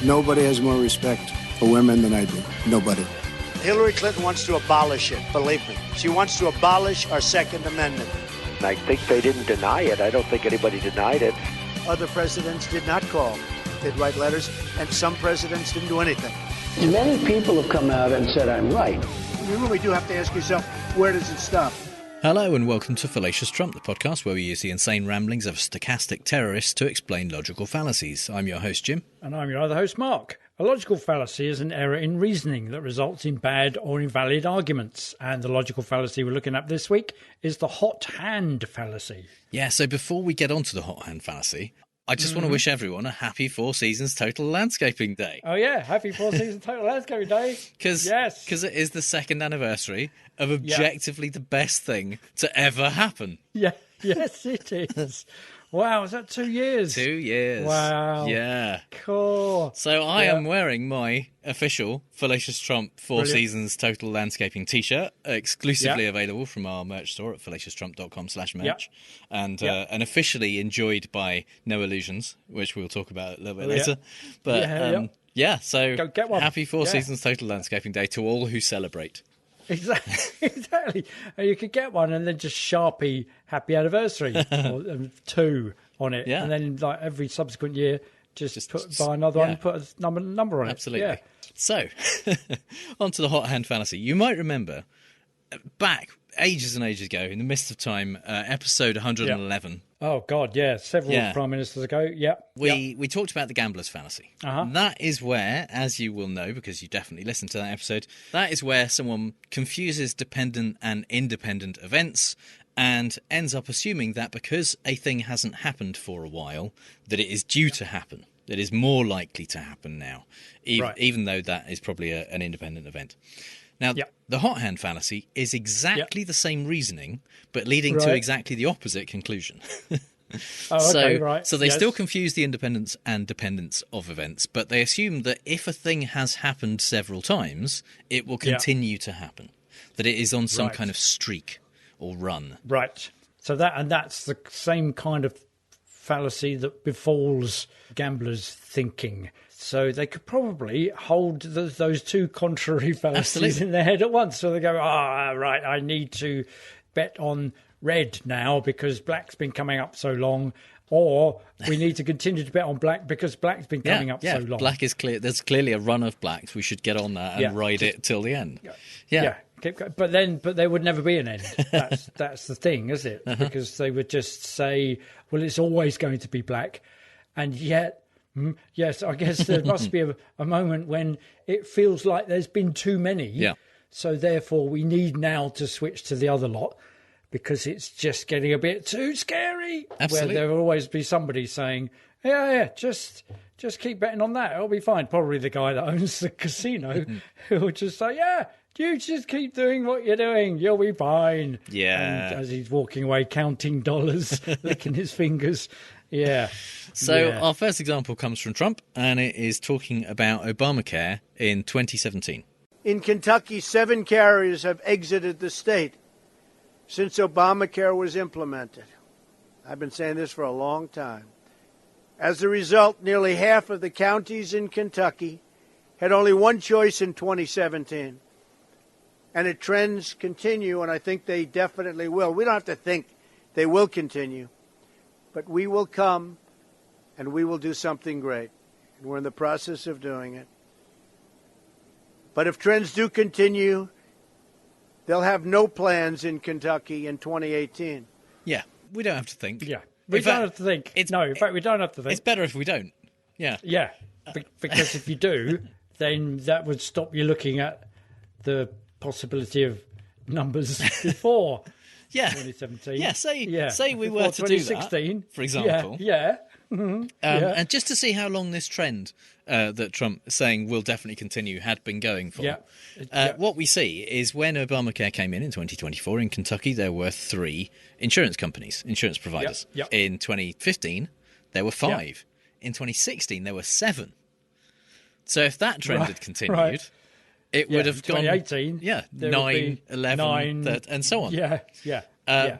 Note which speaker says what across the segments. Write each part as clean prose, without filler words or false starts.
Speaker 1: Nobody has more respect for women than I do. Nobody.
Speaker 2: Hillary Clinton wants to abolish it, believe me. She wants to abolish our Second Amendment.
Speaker 3: I think they didn't deny it. I don't think anybody denied it.
Speaker 2: Other presidents did not call. They'd write letters, and some presidents didn't do anything.
Speaker 4: Many people have come out and said I'm right.
Speaker 2: You really do have to ask yourself, where does it stop?
Speaker 5: Hello and welcome to Fallacious Trump, the podcast where we use the insane ramblings of a stochastic terrorist to explain logical fallacies. I'm your host, Jim.
Speaker 6: And I'm your other host, Mark. A logical fallacy is an error in reasoning that results in bad or invalid arguments. And the logical fallacy we're looking at this week is the Hot Hand Fallacy.
Speaker 5: Yeah, so before we get on to the Hot Hand Fallacy, I just want to wish everyone a happy 4 Seasons Total Landscaping Day.
Speaker 6: Oh, yeah. Happy 4 Seasons Total Landscaping Day.
Speaker 5: Because it is the second anniversary of objectively the best thing to ever happen.
Speaker 6: Yeah. Yes, it is. Wow, is that 2 years?
Speaker 5: 2 years.
Speaker 6: Wow.
Speaker 5: Yeah.
Speaker 6: Cool.
Speaker 5: So I am wearing my official Fallacious Trump 4 Seasons Total Landscaping t-shirt, exclusively available from our merch store at fallacioustrump.com/merch, and officially enjoyed by No Illusions, which we'll talk about a little bit later. But so
Speaker 6: go get one.
Speaker 5: Happy 4 Seasons Total Landscaping Day to all who celebrate.
Speaker 6: Exactly. You could get one and then just Sharpie happy anniversary or 2 on it. Yeah. And then like every subsequent year, just buy another one and put a number on it.
Speaker 5: Absolutely.
Speaker 6: Yeah.
Speaker 5: So, on to the Hot Hand Fallacy. You might remember back ages and ages ago, in the midst of time, episode 111.
Speaker 6: Oh, God, yeah. Several prime ministers ago. Yeah.
Speaker 5: We talked about the gambler's fallacy. That is where, as you will know, because you definitely listened to that episode, that is where someone confuses dependent and independent events and ends up assuming that because a thing hasn't happened for a while, that it is due to happen. That is more likely to happen now, even though that is probably an independent event. Now, the hot hand fallacy is exactly the same reasoning, but leading to exactly the opposite conclusion. So they still confuse the independence and dependence of events, but they assume that if a thing has happened several times, it will continue to happen, that it is on some kind of streak or run.
Speaker 6: Right. So that's the same kind of fallacy that befalls gamblers' thinking. So they could probably hold those two contrary fallacies in their head at once. So they go, right, I need to bet on red now because black's been coming up so long. Or we need to continue to bet on black because black's been coming up so long.
Speaker 5: Black is clear. There's clearly a run of blacks. We should get on that and ride it till the end. Yeah.
Speaker 6: But there would never be an end. That's the thing, is it? Because they would just say, well, it's always going to be black. And yet, yes, I guess there must be a moment when it feels like there's been too many. Yeah. So therefore, we need now to switch to the other lot because it's just getting a bit too scary.
Speaker 5: Absolutely.
Speaker 6: Where there will always be somebody saying, just keep betting on that. It'll be fine. Probably the guy that owns the casino who will just say, you just keep doing what you're doing. You'll be fine.
Speaker 5: Yeah.
Speaker 6: And as he's walking away, counting dollars, licking his fingers. Yeah.
Speaker 5: So our first example comes from Trump, and it is talking about Obamacare in 2017.
Speaker 2: In Kentucky, 7 carriers have exited the state since Obamacare was implemented. I've been saying this for a long time. As a result, nearly half of the counties in Kentucky had only one choice in 2017. And the trends continue, and I think they definitely will. We don't have to think they will continue. But we will come, and we will do something great. And we're in the process of doing it. But if trends do continue, they'll have no plans in Kentucky in 2018.
Speaker 5: Yeah, we don't have to think.
Speaker 6: Yeah, we don't have to think. In fact, we don't have to think.
Speaker 5: It's better if we don't. Yeah.
Speaker 6: Yeah, because if you do, then that would stop you looking at the possibility of numbers before 2017.
Speaker 5: Yeah, say we were to do that, for example. And just to see how long this trend that Trump is saying will definitely continue had been going for. What we see is when Obamacare came in 2024 in Kentucky, there were 3 insurance companies, insurance providers. In 2015, there were 5. In 2016, there were 7. So if that trend had continued, it would have gone
Speaker 6: 2018.
Speaker 5: 9, 11, and so on.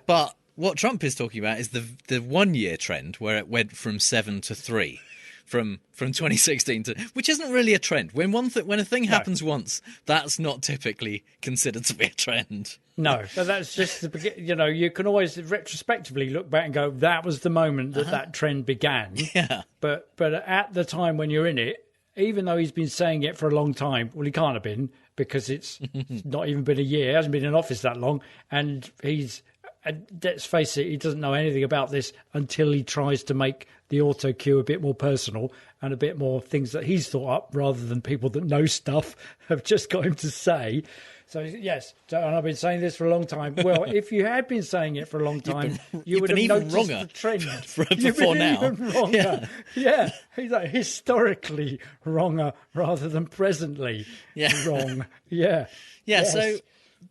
Speaker 5: But what Trump is talking about is the 1 year trend where it went from 7 to 3, from 2016 to, which isn't really a trend. When a thing happens once, that's not typically considered to be a trend.
Speaker 6: No, but that's just the beginning. You know, you can always retrospectively look back and go, that was the moment that trend began.
Speaker 5: Yeah.
Speaker 6: But at the time when you're in it, even though he's been saying it for a long time, well, he can't have been, because it's not even been a year. He hasn't been in office that long, and let's face it, he doesn't know anything about this until he tries to make the auto cue a bit more personal and a bit more things that he's thought up rather than people that know stuff have just got him to say. So, yes, and I've been saying this for a long time. Well, if you had been saying it for a long time, you would have noticed the trend.
Speaker 5: Before now.
Speaker 6: Even wronger. Yeah. He's like historically wronger rather than presently wrong. Yeah.
Speaker 5: Yeah,
Speaker 6: yes.
Speaker 5: So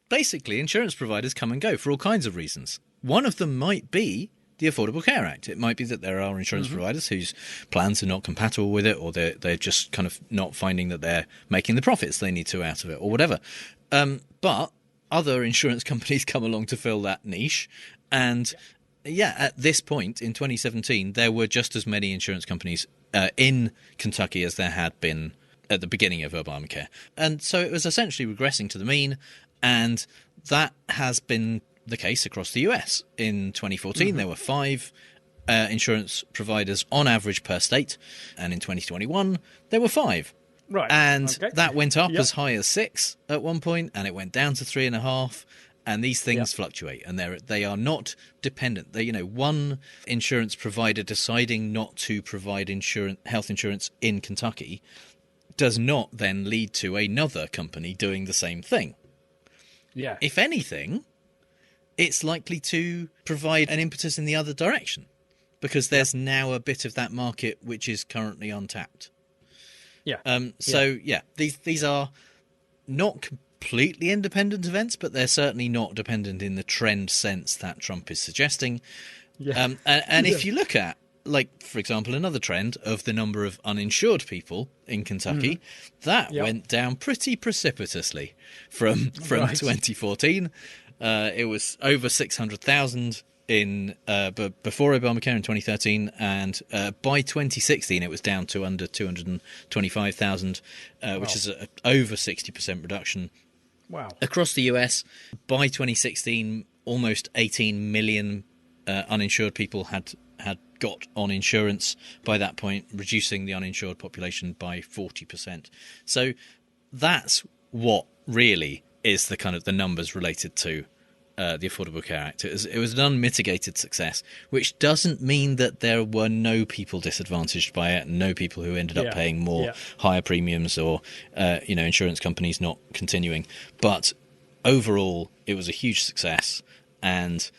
Speaker 5: basically, insurance providers come and go for all kinds of reasons. One of them might be the Affordable Care Act. It might be that there are insurance providers whose plans are not compatible with it, or they're just kind of not finding that they're making the profits they need to out of it, or whatever. But other insurance companies come along to fill that niche. And at this point in 2017, there were just as many insurance companies in Kentucky as there had been at the beginning of Obamacare. And so it was essentially regressing to the mean. And that has been the case across the US. In 2014, there were 5 insurance providers on average per state. And in 2021, there were 5.
Speaker 6: Right.
Speaker 5: And that went up as high as 6 at one point, and it went down to 3.5. And these things fluctuate, and they are not dependent. They, one insurance provider deciding not to provide health insurance in Kentucky does not then lead to another company doing the same thing.
Speaker 6: Yeah.
Speaker 5: If anything, it's likely to provide an impetus in the other direction, because there's now a bit of that market which is currently untapped.
Speaker 6: Yeah.
Speaker 5: These are not completely independent events, but they're certainly not dependent in the trend sense that Trump is suggesting.
Speaker 6: Yeah.
Speaker 5: And if you look at, like, for example, another trend of the number of uninsured people in Kentucky, that went down pretty precipitously from 2014. It was over 600,000 before Obamacare in 2013, and by 2016 it was down to under 225,000, which is over 60% reduction.
Speaker 6: Wow.
Speaker 5: Across the US, by 2016, almost 18 million uninsured people had got on insurance by that point, reducing the uninsured population by 40%. So that's what really is the kind of the numbers related to the Affordable Care Act. It was an unmitigated success, which doesn't mean that there were no people disadvantaged by it, no people who ended up paying more higher premiums, or insurance companies not continuing. But overall, it was a huge success, and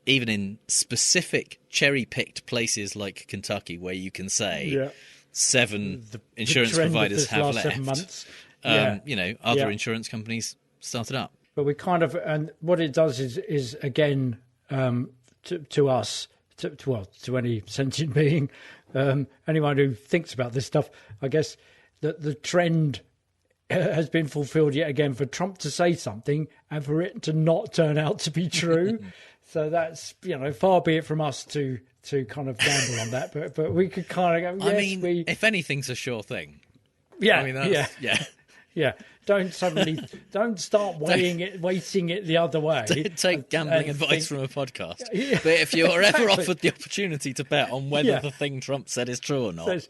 Speaker 5: even in specific cherry-picked places like Kentucky, where you can say 7 insurance providers have left,
Speaker 6: 7 months.
Speaker 5: Other insurance companies started up.
Speaker 6: But we kind of, and what it does is again, to us, to any sentient being, anyone who thinks about this stuff, I guess that the trend has been fulfilled yet again for Trump to say something and for it to not turn out to be true. So that's, far be it from us to kind of gamble on that, but we could kind of go, yes,
Speaker 5: if anything's a sure thing.
Speaker 6: Yeah. Don't start weighting it the other way.
Speaker 5: Don't take gambling advice from a podcast. Yeah. But if you're ever offered the opportunity to bet on whether the thing Trump said is true or not,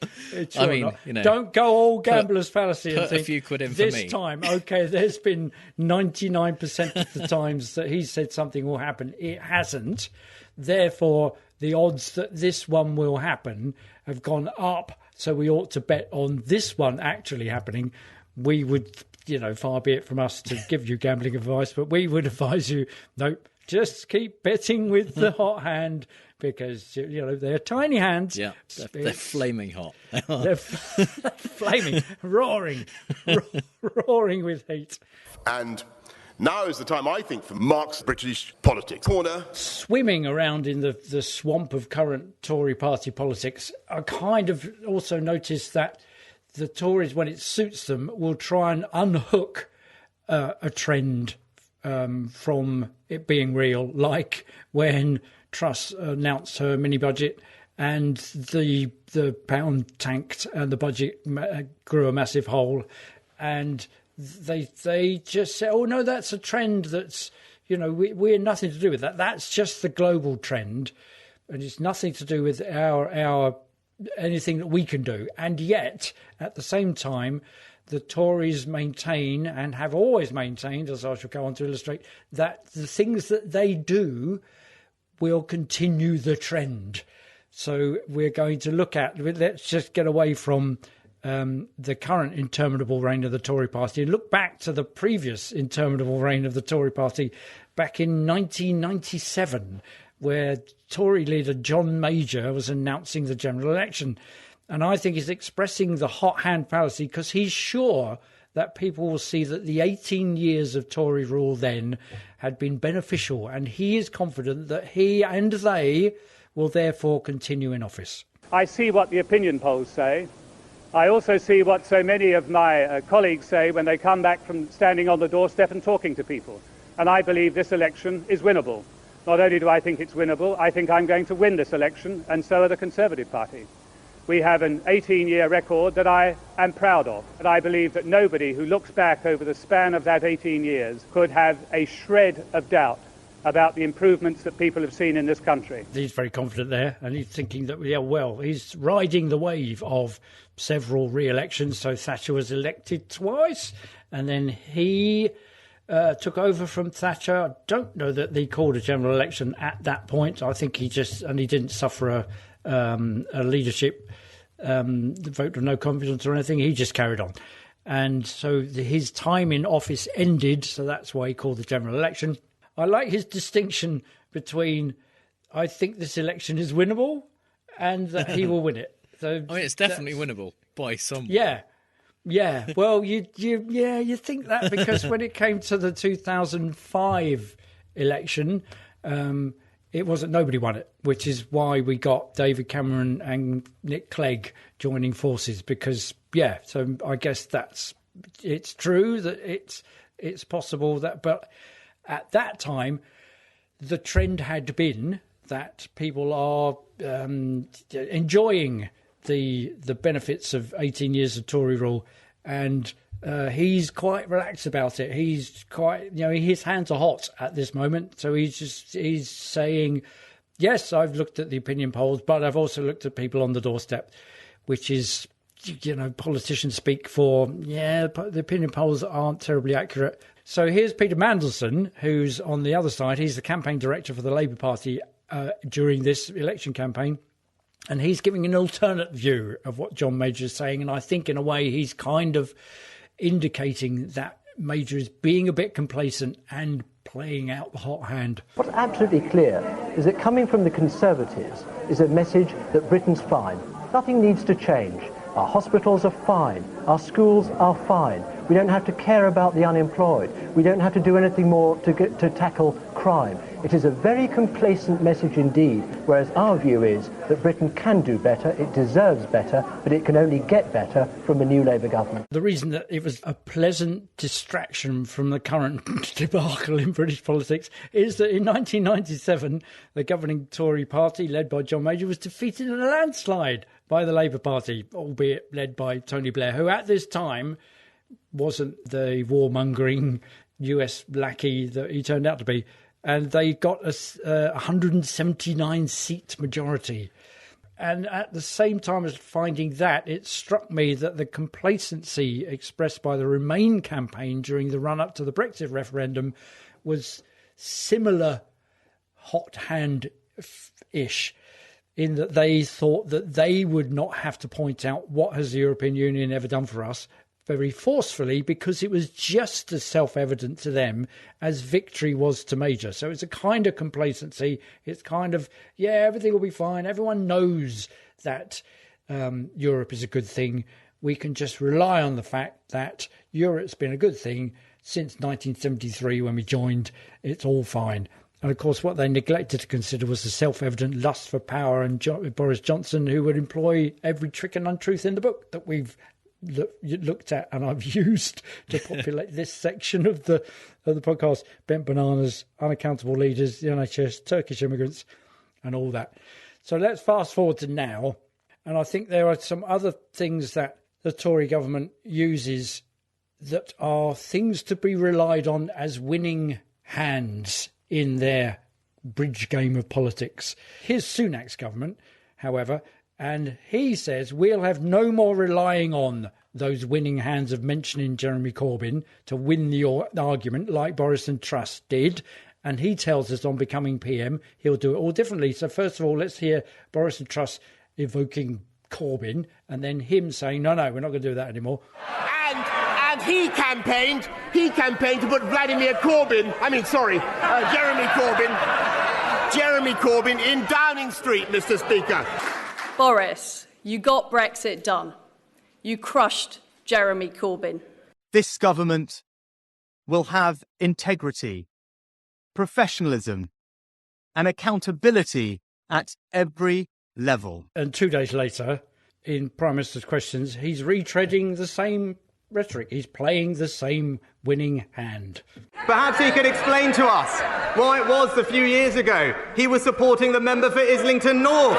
Speaker 6: don't go all gambler's fallacy and think
Speaker 5: a few quid in for
Speaker 6: this
Speaker 5: me.
Speaker 6: Time. Okay, there's been 99% of the times that he said something will happen. It hasn't. Therefore, the odds that this one will happen have gone up. So we ought to bet on this one actually happening. We would, far be it from us to give you gambling advice, but we would advise you, nope, just keep betting with the hot hand, because, they're tiny hands.
Speaker 5: Yeah, they're flaming hot.
Speaker 6: They're flaming, roaring with heat.
Speaker 7: And now is the time, I think, for Mark's British politics corner.
Speaker 6: Swimming around in the swamp of current Tory party politics, I kind of also noticed that the Tories, when it suits them, will try and unhook a trend from it being real, like when Truss announced her mini-budget and the pound tanked and the budget grew a massive hole, and they just said, oh no, that's a trend that's, we had nothing to do with that. That's just the global trend, and it's nothing to do with our anything that we can do. And yet, at the same time, the Tories maintain, and have always maintained, as I shall go on to illustrate, that the things that they do will continue the trend. So we're going to look at, let's just get away from the current interminable reign of the Tory party and look back to the previous interminable reign of the Tory party back in 1997, where Tory leader John Major was announcing the general election. And I think he's expressing the hot hand fallacy because he's sure that people will see that the 18 years of Tory rule then had been beneficial, and he is confident that he and they will therefore continue in office.
Speaker 8: I see what the opinion polls say. I also see what so many of my colleagues say when they come back from standing on the doorstep and talking to people. And I believe this election is winnable. Not only do I think it's winnable, I think I'm going to win this election, and so are the Conservative Party. We have an 18-year record that I am proud of, and I believe that nobody who looks back over the span of that 18 years could have a shred of doubt about the improvements that people have seen in this country.
Speaker 6: He's very confident there, and he's thinking that, he's riding the wave of several re-elections. So Thatcher was elected twice, and then he took over from Thatcher. I don't know that they called a general election at that point. I think he didn't suffer a leadership vote of no confidence or anything. He just carried on. And so his time in office ended, so that's why he called the general election. I like his distinction between, I think this election is winnable, and that he will win it. So
Speaker 5: it's definitely winnable by someone.
Speaker 6: Yeah. Well, you think that because when it came to the 2005 election, nobody won it, which is why we got David Cameron and Nick Clegg joining forces. Because so I guess it's true that it's possible that, but at that time, the trend had been that people are enjoying the benefits of 18 years of Tory rule, and he's quite relaxed about it. He's quite, his hands are hot at this moment. So he's saying, yes, I've looked at the opinion polls, but I've also looked at people on the doorstep, which is, politicians speak for, the opinion polls aren't terribly accurate. So here's Peter Mandelson, who's on the other side. He's the campaign director for the Labour Party during this election campaign. And he's giving an alternate view of what John Major is saying. And I think in a way he's kind of indicating that Major is being a bit complacent and playing out the hot hand.
Speaker 9: What's absolutely clear is that coming from the Conservatives is a message that Britain's fine. Nothing needs to change. Our hospitals are fine. Our schools are fine. We don't have to care about the unemployed. We don't have to do anything more to tackle crime. It is a very complacent message indeed, whereas our view is that Britain can do better, it deserves better, but it can only get better from a new Labour government.
Speaker 6: The reason that it was a pleasant distraction from the current debacle in British politics is that in 1997, the governing Tory party, led by John Major, was defeated in a landslide by the Labour Party, albeit led by Tony Blair, who at this time wasn't the warmongering US lackey that he turned out to be. And they got a 179-seat majority. And at the same time as finding that, it struck me that the complacency expressed by the Remain campaign during the run-up to the Brexit referendum was similar hot hand-ish, in that they thought that they would not have to point out what has the European Union ever done for us very forcefully, because it was just as self-evident to them as victory was to Major. So it's a kind of complacency. It's kind of, everything will be fine. Everyone knows that Europe is a good thing. We can just rely on the fact that Europe's been a good thing since 1973 when we joined. It's all fine. And of course, what they neglected to consider was the self-evident lust for power and Boris Johnson, who would employ every trick and untruth in the book that we've looked at and I've used to populate this section of the podcast. Bent bananas, unaccountable leaders, the NHS, Turkish immigrants, and all that. So let's fast forward to now. And I think there are some other things that the Tory government uses that are things to be relied on as winning hands in their bridge game of politics. Here's Sunak's government, however, and he says we'll have no more relying on those winning hands of mentioning Jeremy Corbyn to win the argument like Boris and Truss did. And he tells us on becoming PM, he'll do it all differently. So first of all, let's hear Boris and Truss evoking Corbyn and then him saying, no, we're not going to do that anymore.
Speaker 7: And he campaigned to put Jeremy Corbyn in Downing Street, Mr. Speaker.
Speaker 10: Boris, you got Brexit done. You crushed Jeremy Corbyn.
Speaker 11: This government will have integrity, professionalism, and accountability at every level.
Speaker 6: And 2 days later, in Prime Minister's questions, he's retreading the same rhetoric. He's playing the same winning hand.
Speaker 11: Perhaps he could explain to us why it was a few years ago he was supporting the member for Islington North.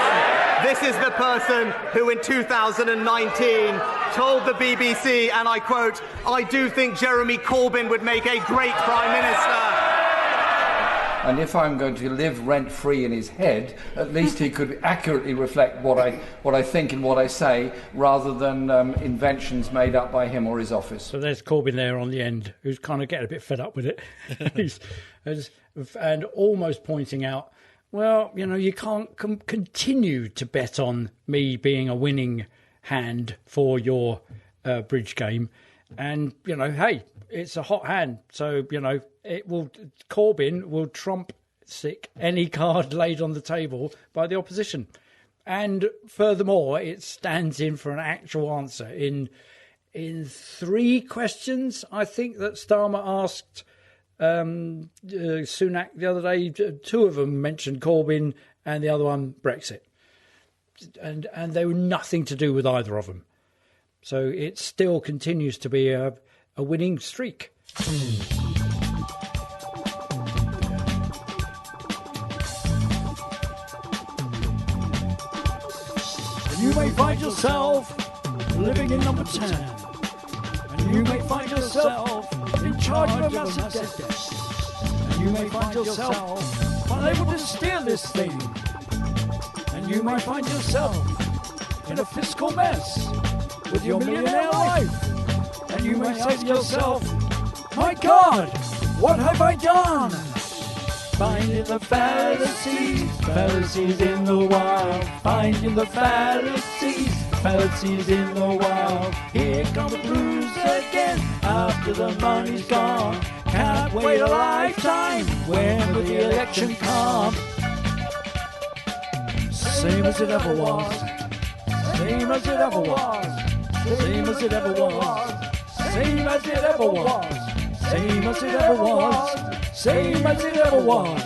Speaker 11: This is the person who in 2019 told the BBC, and I quote, "I do think Jeremy Corbyn would make a great Prime Minister."
Speaker 12: And if I'm going to live rent-free in his head, at least he could accurately reflect what I think and what I say, rather than inventions made up by him or his office.
Speaker 6: So there's Corbyn there on the end, who's kind of getting a bit fed up with it. And almost pointing out, well, you can't continue to bet on me being a winning hand for your bridge game. And, hey, it's a hot hand. So, Corbyn will trump any card laid on the table by the opposition. And furthermore, it stands in for an actual answer. In 3 questions, I think, that Starmer asked Sunak the other day, 2 of them mentioned Corbyn and the other one Brexit. And they were nothing to do with either of them. So it still continues to be a winning streak.
Speaker 13: You may find yourself living in number 10. And you may find yourself in charge of a massive debt. And you may find yourself unable to steer this thing. And you may find yourself in a fiscal mess with your millionaire life. And you may say to yourself, my God, what have I done? Finding the fallacies, fallacies in the wild. Finding the fallacies, fallacies in the wild. Here come the blues again, after the money's gone. Can't wait a lifetime, when will the election come? Same as it ever was, same as it ever was, same as it ever was, same as it ever was, same as it ever was. Same as it ever was,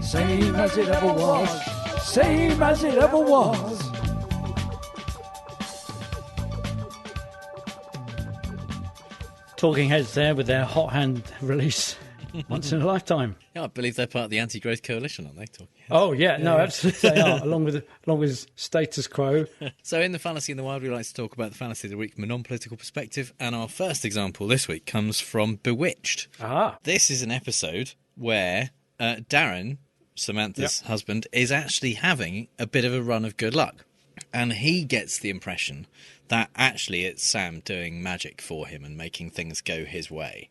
Speaker 13: same as it ever was, same as it ever was.
Speaker 6: Talking Heads there with their Hot Hand release, once in a lifetime.
Speaker 5: Yeah, I believe they're part of the anti-growth coalition, aren't they? Talking Heads.
Speaker 6: Oh yeah, no, absolutely they are, along with Status Quo.
Speaker 5: So in the Fallacy in the Wild, we like to talk about the fallacy of the week from a non-political perspective, and our first example this week comes from Bewitched. This is an episode where Darren, Samantha's husband, is actually having a bit of a run of good luck, and he gets the impression that actually it's Sam doing magic for him and making things go his way.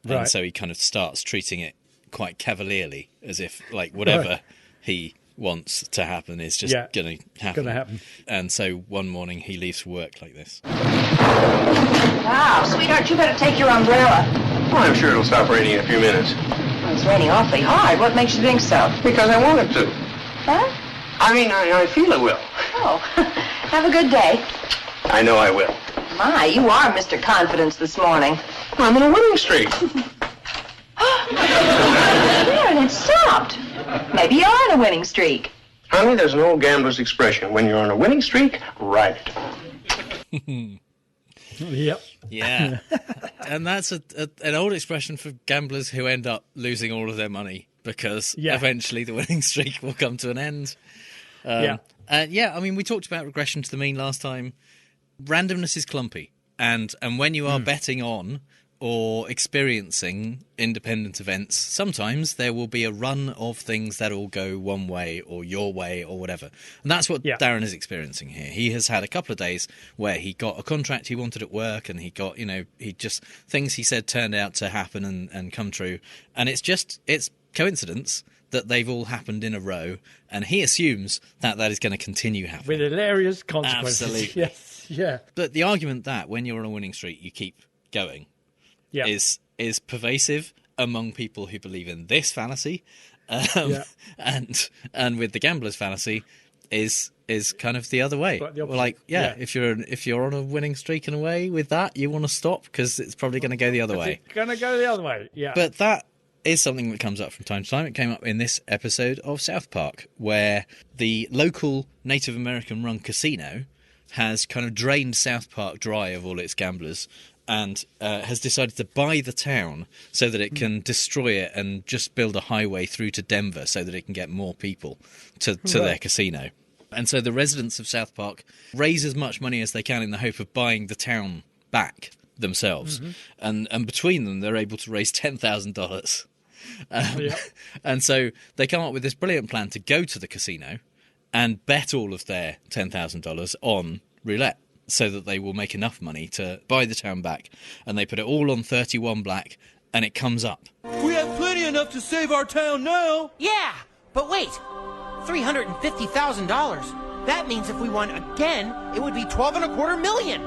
Speaker 5: Right. And so he kind of starts treating it quite cavalierly, as if whatever he wants to happen is just going to happen. And so one morning he leaves for work like this.
Speaker 14: Wow, sweetheart, you better take your umbrella.
Speaker 15: Well, I'm sure it'll stop raining in a few minutes.
Speaker 14: Well, it's raining awfully hard. What makes you think so?
Speaker 15: Because I want it to.
Speaker 14: Huh?
Speaker 15: I feel it will.
Speaker 14: Oh, have a good day.
Speaker 15: I know I will.
Speaker 14: My, you are Mr. Confidence this morning.
Speaker 15: I'm in a winning streak.
Speaker 14: There, and it stopped. Maybe you're on a winning streak.
Speaker 15: Honey, there's an old gambler's expression. When you're on a winning streak, ride it.
Speaker 6: Yep.
Speaker 5: Yeah. And that's an old expression for gamblers who end up losing all of their money because eventually the winning streak will come to an end. Yeah, I mean, we talked about regression to the mean last time. Randomness is clumpy. And when you are betting on or experiencing independent events, sometimes there will be a run of things that will go one way or your way or whatever. And that's what Darren is experiencing here. He has had a couple of days where he got a contract he wanted at work, and he got, things he said turned out to happen and come true. And it's coincidence that they've all happened in a row, and he assumes that is going to continue happening.
Speaker 6: With hilarious consequences.
Speaker 5: Absolutely.
Speaker 6: Yes, yeah.
Speaker 5: But the argument that when you're on a winning streak, you keep going is pervasive among people who believe in this fallacy, and with the gambler's fallacy is kind of the other way. If you're on a winning streak in a way with that, you want to stop because it's probably going to go the other way.
Speaker 6: It's going to go the other way, yeah.
Speaker 5: But that is something that comes up from time to time. It came up in this episode of South Park, where the local Native American-run casino has kind of drained South Park dry of all its gamblers and has decided to buy the town so that it can destroy it and just build a highway through to Denver so that it can get more people to their casino. And so the residents of South Park raise as much money as they can in the hope of buying the town back themselves. And between them, they're able to raise $10,000. And so they come up with this brilliant plan to go to the casino and bet all of their $10,000 on roulette so that they will make enough money to buy the town back. And they put it all on 31 black, and it comes up.
Speaker 16: We have plenty enough to save our town now.
Speaker 17: Yeah, but wait, $350,000. That means if we won again, it would be $12.25 million.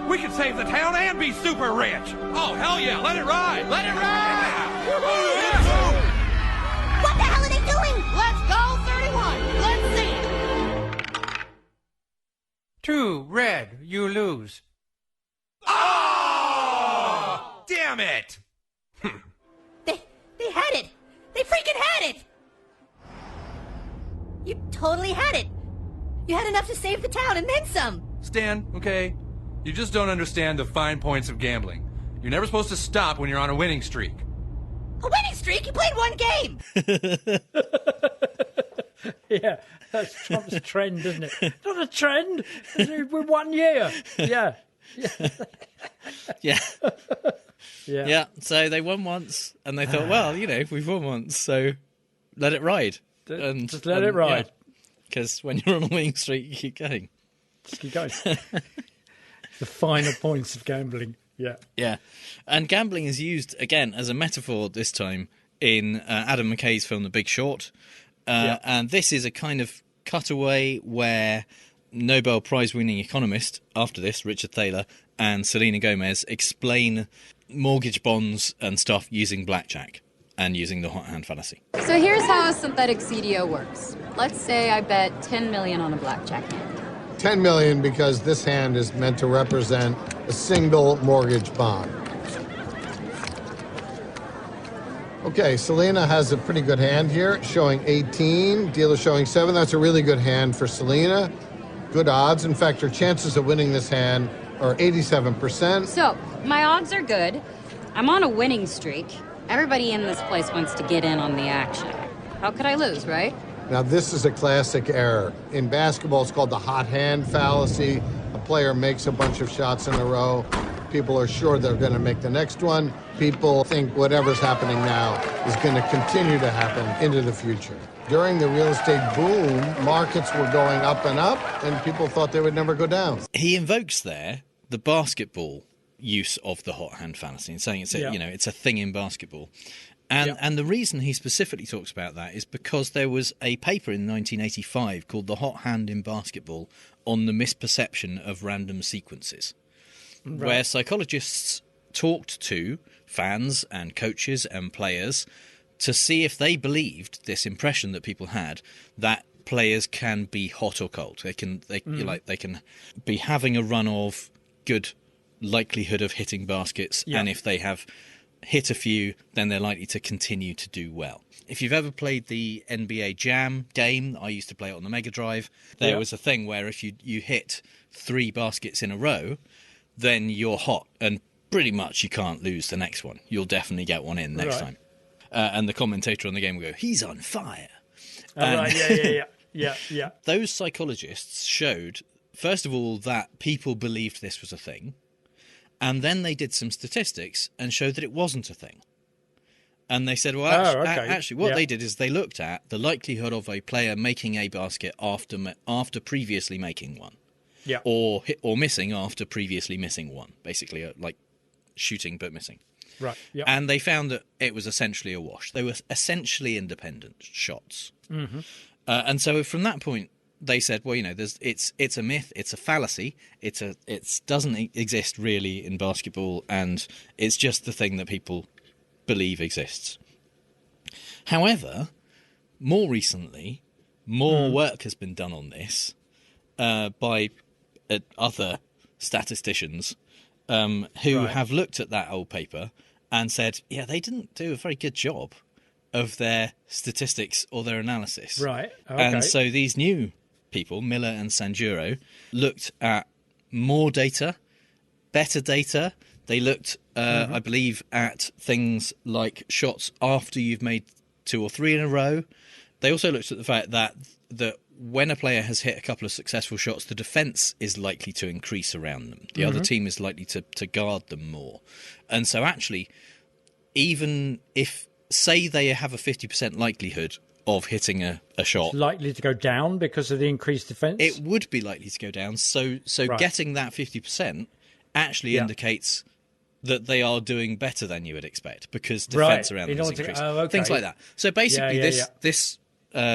Speaker 16: We could save the town and be super rich. Oh, hell yeah, let it ride. Let it ride.
Speaker 14: What the hell are they doing?
Speaker 17: Let's go 31. Let's see.
Speaker 16: 2 red, you lose. Oh! Damn it!
Speaker 14: They had it. They freaking had it. You totally had it. You had enough to save the town and then some.
Speaker 16: Stan, okay? You just don't understand the fine points of gambling. You're never supposed to stop when you're on a winning streak.
Speaker 14: A winning streak? You played one game.
Speaker 6: Yeah, that's Trump's trend, isn't it? Not a trend. We're 1 year. Yeah.
Speaker 5: Yeah. So they won once, and they thought, well, we've won once, so let it ride.
Speaker 6: Just let it ride.
Speaker 5: Because when you're on a winning streak, you keep going.
Speaker 6: Just keep going. The finer points of gambling. Yeah.
Speaker 5: Yeah. And gambling is used, again, as a metaphor this time in Adam McKay's film The Big Short. And this is a kind of cutaway where Nobel Prize-winning economist, after this, Richard Thaler, and Selena Gomez explain mortgage bonds and stuff using blackjack and using the hot hand fallacy.
Speaker 18: So here's how a synthetic CDO works. Let's say I bet $10 million on a blackjack hand.
Speaker 19: $10 million because this hand is meant to represent a single mortgage bond. Okay, Selena has a pretty good hand here, showing 18, dealer showing 7. That's a really good hand for Selena. Good odds. In fact, her chances of winning this hand are 87%.
Speaker 18: So, my odds are good. I'm on a winning streak. Everybody in this place wants to get in on the action. How could I lose, right?
Speaker 19: Now, this is a classic error. In basketball, it's called the hot hand fallacy. A player makes a bunch of shots in a row. People are sure they're going to make the next one. People think whatever's happening now is going to continue to happen into the future. During the real estate boom, markets were going up, and people thought they would never go down.
Speaker 5: He invokes there the basketball use of the hot hand fallacy and saying it's a thing in basketball. And the reason he specifically talks about that is because there was a paper in 1985 called The Hot Hand in Basketball on the misperception of random sequences, where psychologists talked to fans and coaches and players to see if they believed this impression that people had that players can be hot or cold. They can be having a run of good likelihood of hitting baskets, and if they have hit a few, then they're likely to continue to do well. If you've ever played the NBA Jam game, I used to play it on the Mega Drive, there was a thing where if you hit 3 baskets in a row, then you're hot, and pretty much you can't lose the next one. You'll definitely get one in next time. And the commentator on the game will go, he's on fire.
Speaker 6: Yeah.
Speaker 5: Those psychologists showed, first of all, that people believed this was a thing, and then they did some statistics and showed that it wasn't a thing. And they said, well, actually, what they did is they looked at the likelihood of a player making a basket after previously making one.
Speaker 6: Yeah.
Speaker 5: Or missing after previously missing one. Basically, like shooting but missing.
Speaker 6: Right. Yeah.
Speaker 5: And they found that it was essentially a wash. They were essentially independent shots.
Speaker 6: Mm-hmm.
Speaker 5: And so from that point, they said, well, it's a myth, it's a fallacy, it doesn't exist really in basketball, and it's just the thing that people believe exists. However, more recently, more work has been done on this by other statisticians who have looked at that old paper and said, yeah, they didn't do a very good job of their statistics or their analysis.
Speaker 6: Right. Okay.
Speaker 5: And so these new people, Miller and Sanjuro, looked at more data, better data. They looked, I believe, at things like shots after you've made 2 or 3 in a row. They also looked at the fact that when a player has hit a couple of successful shots, the defence is likely to increase around them. The other team is likely to guard them more. And so actually, even if, say they have a 50% likelihood of hitting a shot.
Speaker 6: It's likely to go down because of the increased defence?
Speaker 5: It would be likely to go down. So getting that 50% actually indicates that they are doing better than you would expect because defence around them is increasing. Things like that. So basically this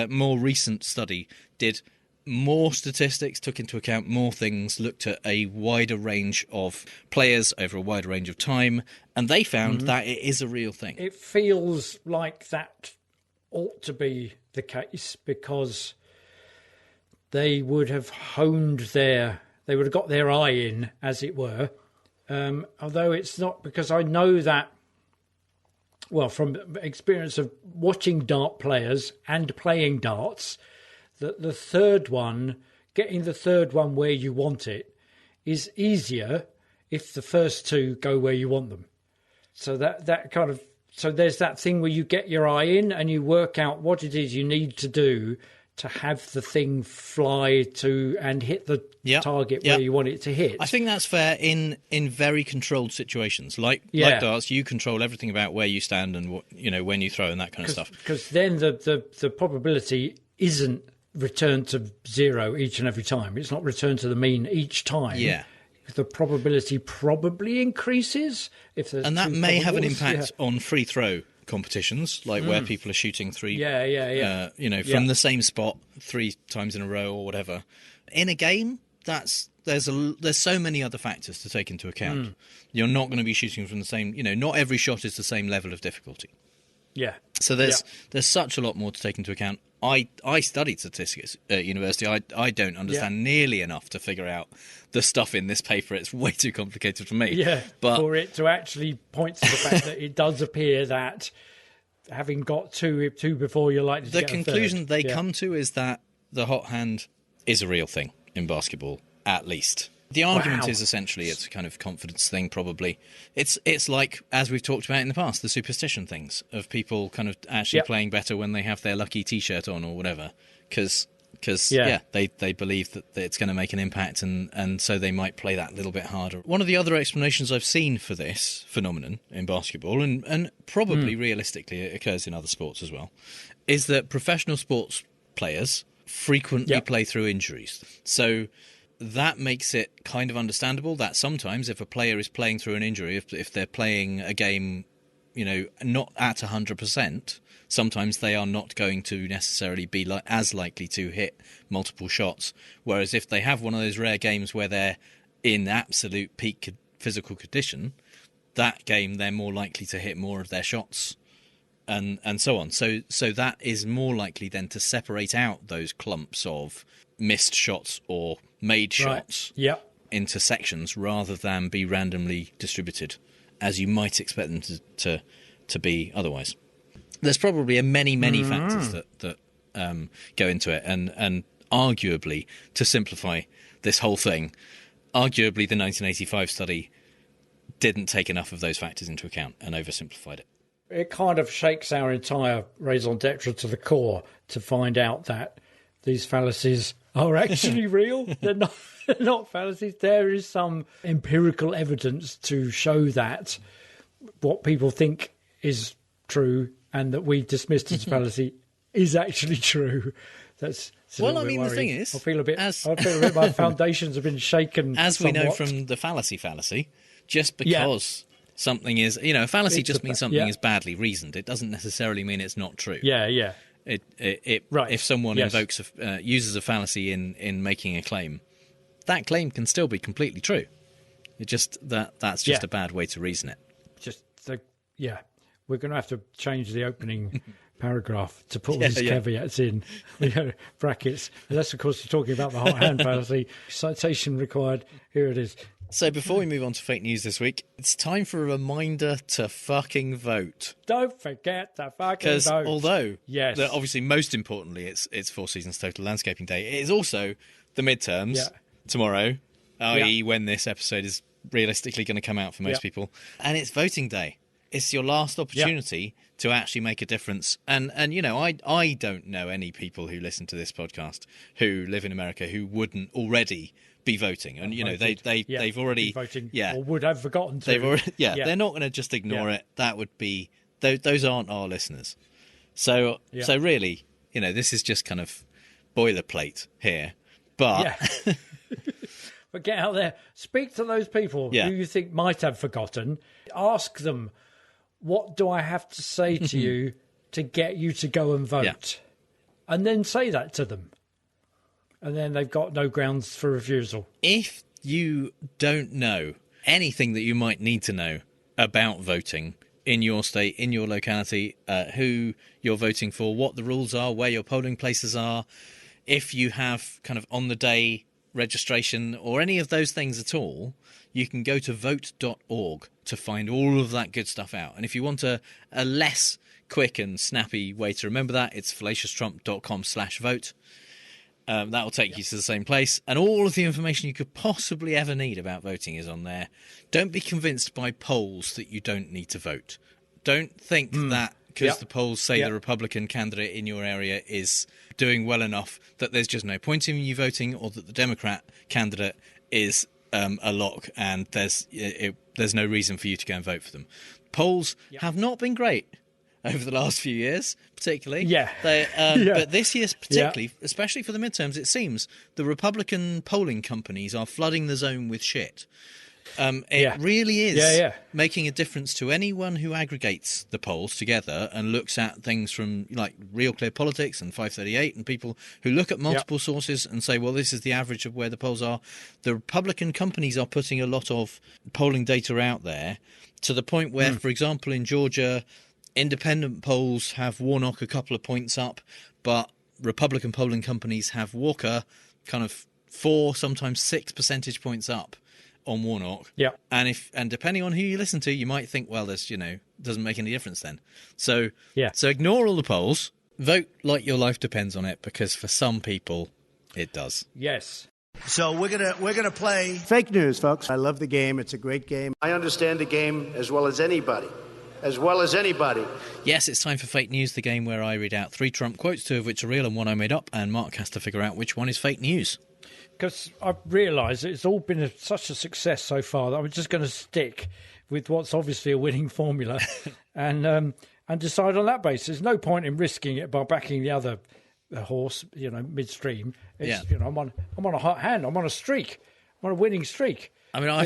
Speaker 5: more recent study did more statistics, took into account more things, looked at a wider range of players over a wider range of time, and they found that it is a real thing.
Speaker 6: It feels like that ought to be the case because they would have they would have got their eye in, as it were. Although it's not, because I know that, well, from experience of watching dart players and playing darts, that the third one, getting the third one where you want it, is easier if the first 2 go where you want them. So that kind of, so there's that thing where you get your eye in and you work out what it is you need to do to have the thing fly to and hit the target where you want it to hit.
Speaker 5: I think that's fair in very controlled situations. Like darts, you control everything about where you stand and when you throw and that kind of stuff.
Speaker 6: Because then the probability isn't returned to 0 each and every time. It's not returned to the mean each time.
Speaker 5: Yeah.
Speaker 6: The probability probably increases if there's,
Speaker 5: and that may have an impact on free throw competitions, like where people are shooting 3 from the same spot 3 times in a row or whatever. In a game, there's so many other factors to take into account. You're not going to be shooting from the same, not every shot is the same level of difficulty.
Speaker 6: Yeah.
Speaker 5: So there's such a lot more to take into account. I studied statistics at university. I don't understand nearly enough to figure out the stuff in this paper. It's way too complicated for me.
Speaker 6: Yeah,
Speaker 5: but
Speaker 6: for it to actually point to the fact that it does appear that having got two before, you're likely to get
Speaker 5: the conclusion
Speaker 6: a third.
Speaker 5: they come to is that the hot hand is a real thing in basketball, at least. The argument is essentially it's a kind of confidence thing, probably. It's like, as we've talked about in the past, the superstition things of people kind of actually playing better when they have their lucky T-shirt on or whatever, because they believe that it's going to make an impact, and so they might play that little bit harder. One of the other explanations I've seen for this phenomenon in basketball, and probably realistically it occurs in other sports as well, is that professional sports players frequently play through injuries. So that makes it kind of understandable that sometimes if a player is playing through an injury, if they're playing a game, not at 100%, sometimes they are not going to necessarily be as likely to hit multiple shots. Whereas if they have one of those rare games where they're in absolute peak physical condition, that game they're more likely to hit more of their shots and so on. So that is more likely then to separate out those clumps of missed shots or made shots into sections rather than be randomly distributed as you might expect them to be otherwise. There's probably many factors that go into it, and arguably, to simplify this whole thing, arguably the 1985 study didn't take enough of those factors into account and oversimplified it.
Speaker 6: It kind of shakes our entire raison d'etre to the core to find out that these fallacies are actually real. They're not fallacies. There is some empirical evidence to show that what people think is true and that we dismissed as fallacy is actually true. That's
Speaker 5: well, I mean, the thing is,
Speaker 6: I feel a bit my foundations have been shaken.
Speaker 5: As we
Speaker 6: somewhat.
Speaker 5: know from the fallacy, just because something is, a fallacy just means something is badly reasoned. It doesn't necessarily mean it's not true.
Speaker 6: Yeah.
Speaker 5: Right. If someone uses a fallacy in making a claim, that claim can still be completely true. It just that's just a bad way to reason it.
Speaker 6: We're going to have to change the opening paragraph to put all these caveats in, brackets. Unless, of course, you're talking about the hot hand fallacy. Citation required. Here it is.
Speaker 5: So before we move on to fake news this week, it's time for a reminder to fucking vote.
Speaker 6: Don't forget to fucking vote.
Speaker 5: Because although, obviously, most importantly, it's Four Seasons Total Landscaping Day, it is also the midterms tomorrow, i.e. when this episode is realistically going to come out for most people. And it's voting day. It's your last opportunity to actually make a difference. And I don't know any people who listen to this podcast who live in America who wouldn't already be voting. And, they've already...
Speaker 6: voting or would have forgotten to.
Speaker 5: They've already, they're not going to just ignore it. That would be... Those aren't our listeners. So really, this is just kind of boilerplate here. But...
Speaker 6: But get out there. Speak to those people who you think might have forgotten. Ask them, what do I have to say to you to get you to go and vote? Yeah. And then say that to them. And then they've got no grounds for refusal.
Speaker 5: If you don't know anything that you might need to know about voting in your state, in your locality, who you're voting for, what the rules are, where your polling places are, if you have kind of on-the-day registration or any of those things at all, you can go to vote.org to find all of that good stuff out. And if you want a less quick and snappy way to remember that, it's fallaciostrump.com/vote. That will take you to the same place. And all of the information you could possibly ever need about voting is on there. Don't be convinced by polls that you don't need to vote. Don't think that because the polls say the Republican candidate in your area is doing well enough that there's just no point in you voting, or that the Democrat candidate is a lock and there's no reason for you to go and vote for them. Polls have not been great over the last few years, particularly. But this year particularly, especially for the midterms, it seems the Republican polling companies are flooding the zone with shit. It really is making a difference to anyone who aggregates the polls together and looks at things from like Real Clear Politics and 538 and people who look at multiple sources and say, well, this is the average of where the polls are. The Republican companies are putting a lot of polling data out there to the point where, for example, in Georgia, independent polls have Warnock a couple of points up, but Republican polling companies have Walker kind of 4, sometimes 6 percentage points up on Warnock. And depending on who you listen to, you might think, well, there's doesn't make any difference then. So ignore all the polls, vote like your life depends on it, because for some people it does.
Speaker 6: Yes.
Speaker 2: So we're gonna play fake news, folks. I love the game. It's a great game. I understand the game as well as anybody.
Speaker 5: Yes, it's time for Fake News, the game where I read out 3 Trump quotes, 2 of which are real and 1 I made up, and Mark has to figure out which one is fake news.
Speaker 6: Because I've realised it's all been such a success so far that I'm just going to stick with what's obviously a winning formula and decide on that basis. There's no point in risking it by backing the other horse, midstream. I'm on a hot hand. I'm on a streak. I'm on a winning streak.
Speaker 5: I mean, I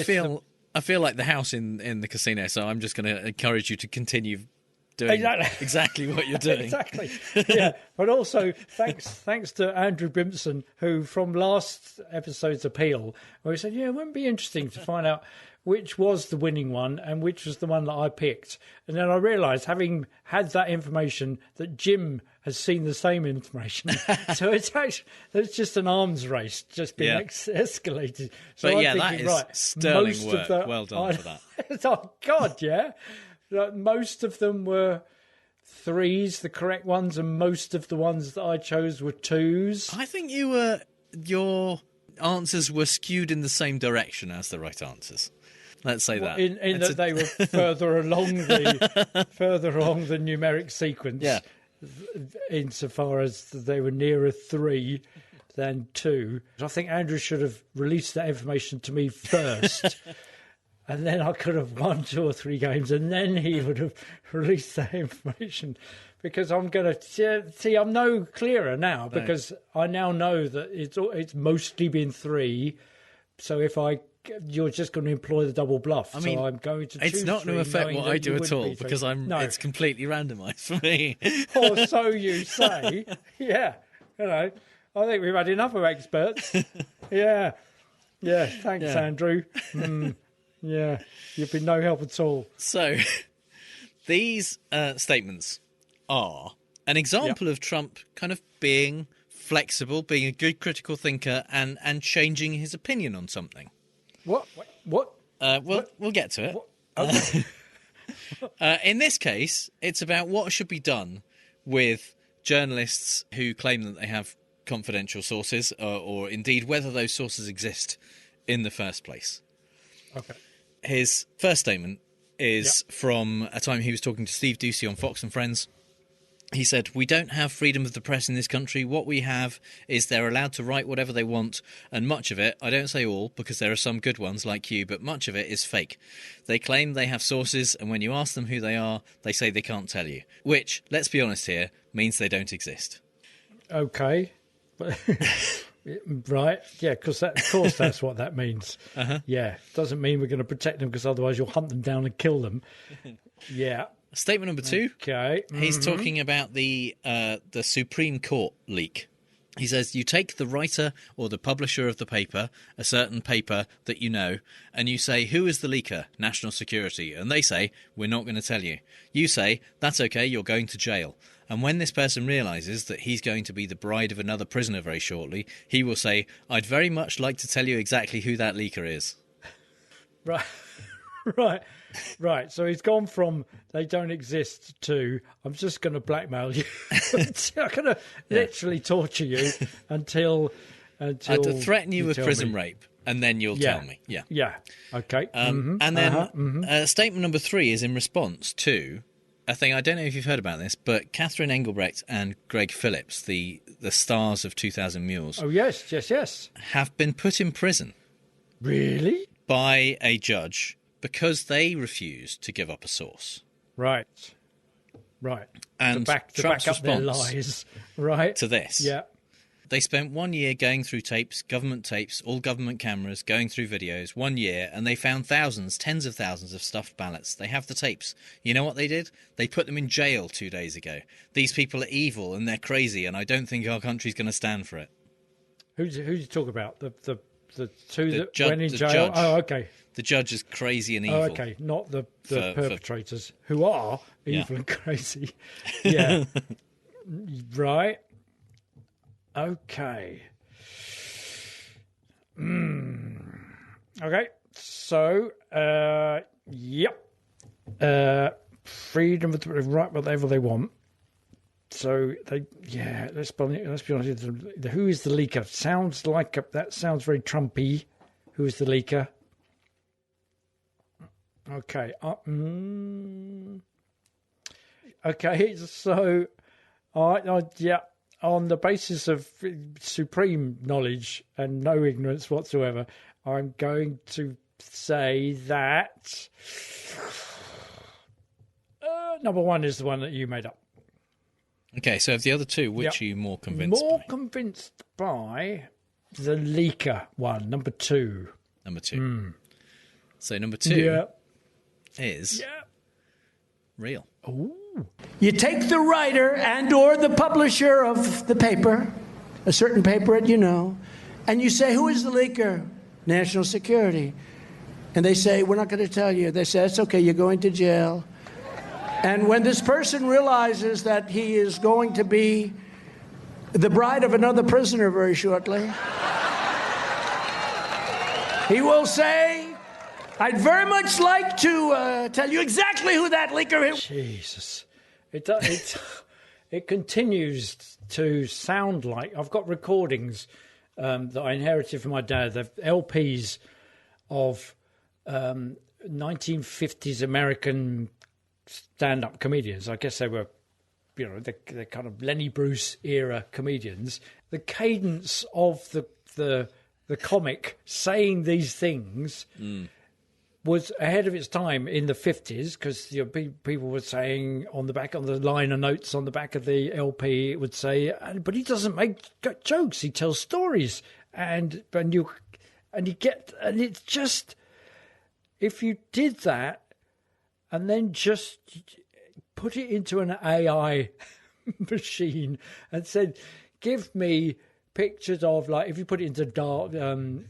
Speaker 5: feel like the house in the casino, so I'm just going to encourage you to continue doing exactly what you're doing.
Speaker 6: Exactly. But also thanks to Andrew Brimson, who from last episode's appeal, where he said, it wouldn't be interesting to find out which was the winning one and which was the one that I picked. And then I realised, having had that information, that Jim has seen the same information. So it's just an arms race, just being escalated. So
Speaker 5: but
Speaker 6: I'm
Speaker 5: that
Speaker 6: thinking,
Speaker 5: is sterling work. Well done for that.
Speaker 6: Oh, God, most of them were 3s, the correct ones, and most of the ones that I chose were 2s.
Speaker 5: I think your answers were skewed in the same direction as the right answers. Let's say that.
Speaker 6: In that they were further along the numeric sequence. insofar as they were nearer 3 than 2. I think Andrew should have released that information to me first. And then I could have won 2 or 3 games, and then he would have released that information. Because I'm going to see, I'm no clearer now, because I now know that it's mostly been 3. So you're just going to employ the double bluff.
Speaker 5: I mean,
Speaker 6: so I'm going to choose
Speaker 5: it's not going to affect what I do at all, because it's completely randomised for me.
Speaker 6: Or so you say. Yeah, I think we've had enough of experts. Yeah, thanks, Andrew. Yeah, you've been no help at all.
Speaker 5: So, these statements are an example of Trump kind of being flexible, being a good critical thinker, and changing his opinion on something.
Speaker 6: What?
Speaker 5: We'll get to it.
Speaker 6: Okay.
Speaker 5: In this case, it's about what should be done with journalists who claim that they have confidential sources, or indeed whether those sources exist in the first place.
Speaker 6: Okay.
Speaker 5: His first statement is from a time he was talking to Steve Doocy on Fox and Friends. He said, "We don't have freedom of the press in this country. What we have is they're allowed to write whatever they want, and much of it, I don't say all, because there are some good ones like you, but much of it is fake. They claim they have sources, and when you ask them who they are, they say they can't tell you. Which, let's be honest here, means they don't exist."
Speaker 6: Okay. Right, yeah, because of course that's what that means. Yeah, doesn't mean we're going to protect them, because otherwise you'll hunt them down and kill them. Yeah.
Speaker 5: Statement number 2.
Speaker 6: Okay.
Speaker 5: He's talking about the Supreme Court leak. He says, you take the writer or the publisher of the paper, a certain paper that you know, and you say, who is the leaker? National Security. And they say, we're not going to tell you. You say, that's okay, you're going to jail. And when this person realises that he's going to be the bride of another prisoner very shortly, he will say, I'd very much like to tell you exactly who that leaker is.
Speaker 6: Right. So he's gone from they don't exist to I'm just going to blackmail you. I'm going to literally torture you until
Speaker 5: I'd threaten you with prison rape, and then you'll tell me. Yeah.
Speaker 6: Okay.
Speaker 5: And then statement number 3 is in response to a thing. I don't know if you've heard about this, but Catherine Engelbrecht and Greg Phillips, the stars of 2000 Mules.
Speaker 6: Oh yes.
Speaker 5: Have been put in prison.
Speaker 6: Really?
Speaker 5: By a judge, because they refused to give up a source.
Speaker 6: Right.
Speaker 5: And
Speaker 6: to back up their lies. Right.
Speaker 5: To this.
Speaker 6: Yeah.
Speaker 5: They spent 1 year going through tapes, all government cameras, going through videos, 1 year, and they found thousands, tens of thousands of stuffed ballots. They have the tapes. You know what they did? They put them in jail 2 days ago. These people are evil and they're crazy, and I don't think our country's going to stand for it.
Speaker 6: Who do you talk about? The two that went in jail?
Speaker 5: Judge.
Speaker 6: Oh, okay.
Speaker 5: The judge is crazy and evil.
Speaker 6: Oh, okay. Not the perpetrators, who are evil and crazy. Yeah. Right. Okay. Okay. So, yep. Freedom of the right, whatever they want. So let's be honest. Who is the leaker? That sounds very Trumpy. Who is the leaker? Okay. Okay. So, on the basis of supreme knowledge and no ignorance whatsoever, I'm going to say that number 1 is the one that you made up.
Speaker 5: Okay, so of the other 2, which are you more convinced by?
Speaker 6: More convinced by the leaker one, number 2.
Speaker 5: Number 2. So number 2 is real.
Speaker 6: Ooh.
Speaker 4: You take the writer and or the publisher of the paper, a certain paper that you know, and you say, who is the leaker? National Security. And they say, we're not going to tell you. They say, it's okay, you're going to jail. And when this person realizes that he is going to be the bride of another prisoner very shortly, he will say, I'd very much like to tell you exactly who that leaker is.
Speaker 6: Jesus. It continues to sound like... I've got recordings that I inherited from my dad. They're LPs of 1950s American stand-up comedians. I guess they were the kind of Lenny Bruce era comedians, the cadence of the comic saying these things was ahead of its time in the 50s, because people were saying on the liner notes on the back of the LP, it would say, but he doesn't make jokes, he tells stories, and it's just, if you did that and then just put it into an AI machine and said, give me pictures of, like, if you put it into Dali,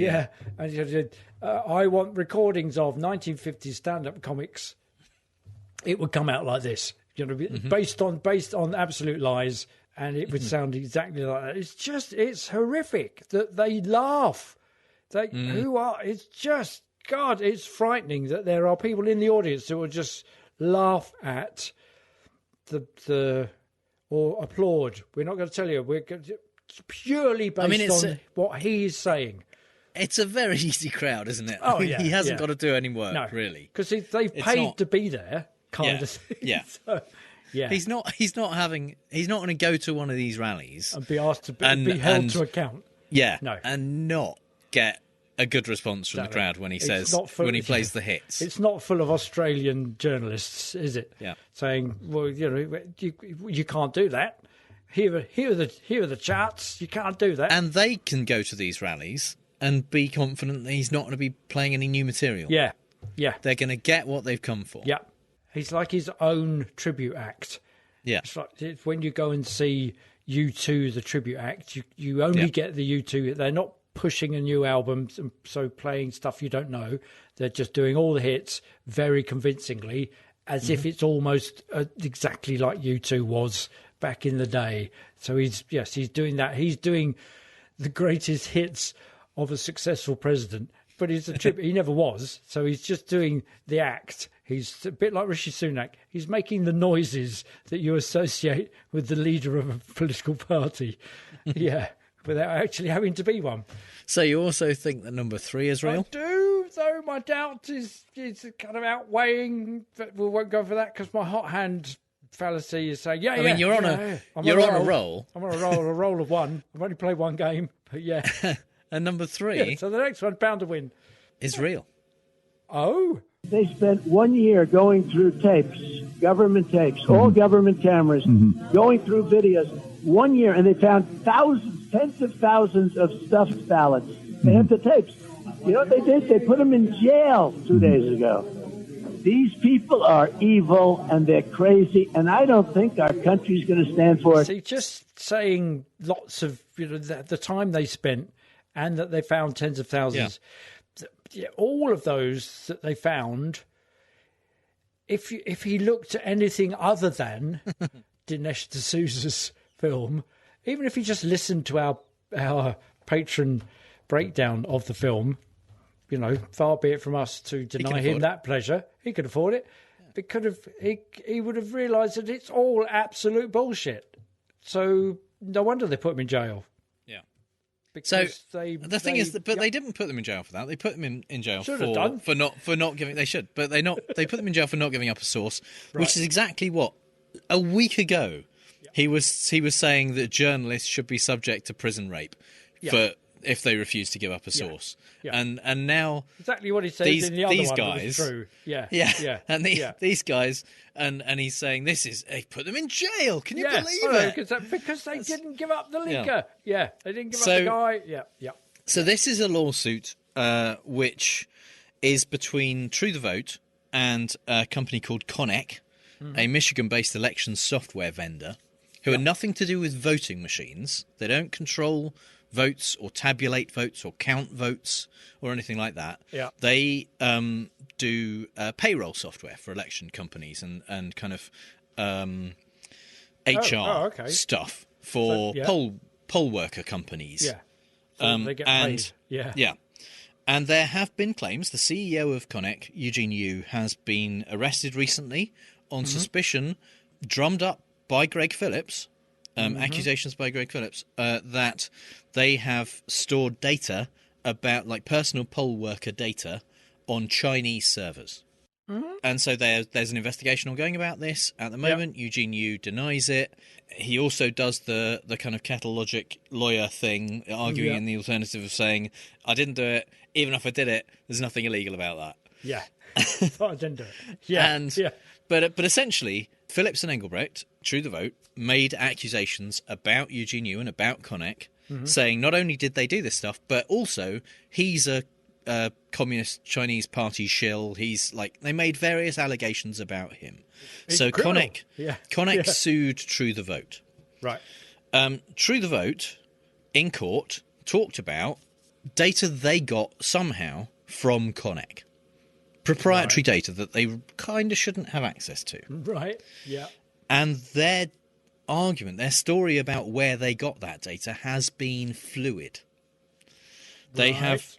Speaker 5: yeah,
Speaker 6: and you said, I want recordings of 1950s stand-up comics, it would come out like this, based on absolute lies, and it would sound exactly like that. It's horrific that they laugh. It's just, God, it's frightening that there are people in the audience who will just laugh at or applaud. We're not going to tell you. It's purely based on what he is saying.
Speaker 5: It's a very easy crowd, isn't it?
Speaker 6: Oh, yeah.
Speaker 5: He hasn't got to do any work, really.
Speaker 6: Because they've paid to be there, kind of thing.
Speaker 5: Yeah.
Speaker 6: So, yeah.
Speaker 5: He's not going to go to one of these rallies
Speaker 6: and be asked to be held to account.
Speaker 5: Yeah.
Speaker 6: No.
Speaker 5: And not get a good response from the crowd when he plays the hits.
Speaker 6: It's not full of Australian journalists, is it?
Speaker 5: Yeah.
Speaker 6: Saying, well, you can't do that. Here are the charts. You can't do that.
Speaker 5: And they can go to these rallies and be confident that he's not going to be playing any new material.
Speaker 6: Yeah.
Speaker 5: They're going to get what they've come for.
Speaker 6: Yeah. He's like his own tribute act.
Speaker 5: Yeah.
Speaker 6: It's like when you go and see U2, the tribute act, you only get the U2. They're not pushing a new album, so playing stuff you don't know. They're just doing all the hits very convincingly, as if it's almost exactly like U2 was back in the day. So he's doing that. He's doing the greatest hits of a successful president, but he never was. So he's just doing the act. He's a bit like Rishi Sunak. He's making the noises that you associate with the leader of a political party. Yeah. Without actually having to be one.
Speaker 5: So you also think that number 3 is real?
Speaker 6: I do, though my doubt is kind of outweighing. But we won't go for that because my hot hand fallacy is saying,
Speaker 5: I mean, you're on a roll.
Speaker 6: I'm on a roll of one. I've only played one game, but yeah.
Speaker 5: And number 3,
Speaker 6: yeah, so the next one, bound to win,
Speaker 5: is real.
Speaker 6: Oh,
Speaker 20: they spent 1 year going through tapes, government tapes, all government cameras, going through videos. 1 year, and they found tens of thousands of stuffed ballots. They have the tapes. You know what they did? They put them in jail 2 days ago. These people are evil and they're crazy, and I don't think our country's going to stand for it.
Speaker 6: See, just saying lots of the time they spent and that they found tens of thousands, all of those that they found. If he looked at anything other than Dinesh D'Souza's film, even if he just listened to our patron breakdown of the film, far be it from us to deny him that pleasure. He could afford it. He would have realised that it's all absolute bullshit. So no wonder they put him in jail.
Speaker 5: Yeah.
Speaker 6: Because
Speaker 5: the thing is, they didn't put them in jail for that. They put them in jail for not giving. They should, but they put them in jail for not giving up a source, which is exactly what a week ago. He was saying that journalists should be subject to prison rape if they refuse to give up a source. Yeah. And now
Speaker 6: exactly what he said in the other one guys, was true.
Speaker 5: And these guys and he's saying they put them in jail. Can you believe it?
Speaker 6: Because they didn't give up the liquor. Yeah, they didn't give up the guy. Yeah.
Speaker 5: So this is a lawsuit which is between True the Vote and a company called Connec, a Michigan-based election software vendor, who are nothing to do with voting machines. They don't control votes or tabulate votes or count votes or anything like that.
Speaker 6: Yeah.
Speaker 5: They do payroll software for election companies and kind of HR stuff for poll worker companies.
Speaker 6: Yeah. So they get paid.
Speaker 5: Yeah. And there have been claims. The CEO of Connec, Eugene Yu, has been arrested recently on suspicion, drummed up by Greg Phillips, accusations by Greg Phillips, that they have stored data about, like, personal poll worker data on Chinese servers. And so there's an investigation ongoing about this at the moment. Eugene Yu denies it. He also does the kind of kettle logic lawyer thing, arguing in the alternative of saying, I didn't do it. Even if I did it, there's nothing illegal about that.
Speaker 6: Yeah. I didn't do it. Yeah.
Speaker 5: But essentially, Phillips and Engelbrecht, True the Vote, made accusations about Eugene Yu and about Connick, saying not only did they do this stuff, but also he's a Communist Chinese Party shill. He's like, they made various allegations about him. So Connick sued True the Vote.
Speaker 6: Right.
Speaker 5: True the Vote in court talked about data they got somehow from Connick. Proprietary data that they kind of shouldn't have access to.
Speaker 6: Right, yeah.
Speaker 5: And their argument, their story about where they got that data has been fluid. They have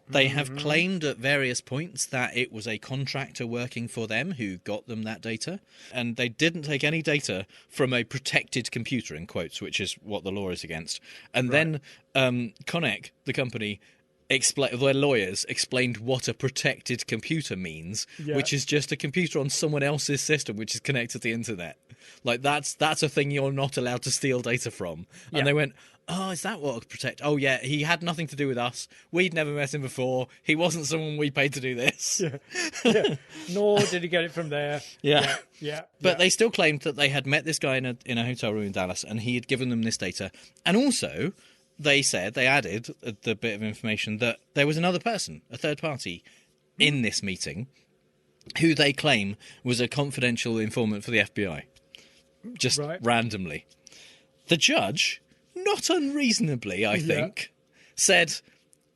Speaker 5: claimed at various points that it was a contractor working for them who got them that data, and they didn't take any data from a protected computer, in quotes, which is what the law is against. And then Connick, the company, their lawyers explained what a protected computer means, which is just a computer on someone else's system which is connected to the internet. Like that's a thing you're not allowed to steal data from. And they went, oh, is that what protect? Oh, yeah, he had nothing to do with us. We'd never met him before. He wasn't someone we paid to do this.
Speaker 6: Nor did he get it from there.
Speaker 5: But they still claimed that they had met this guy in a hotel room in Dallas, and he had given them this data. And also, they added the bit of information that there was another person, a third party, in this meeting, who they claim was a confidential informant for the FBI. Just randomly. The judge, not unreasonably, I think, said,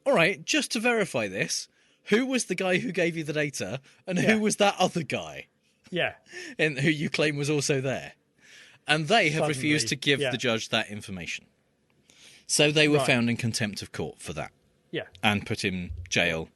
Speaker 5: all right, just to verify this, who was the guy who gave you the data, and who was that other guy?
Speaker 6: Yeah.
Speaker 5: And who you claim was also there. And they have refused to give the judge that information. So they were found in contempt of court for that.
Speaker 6: Yeah.
Speaker 5: And put in jail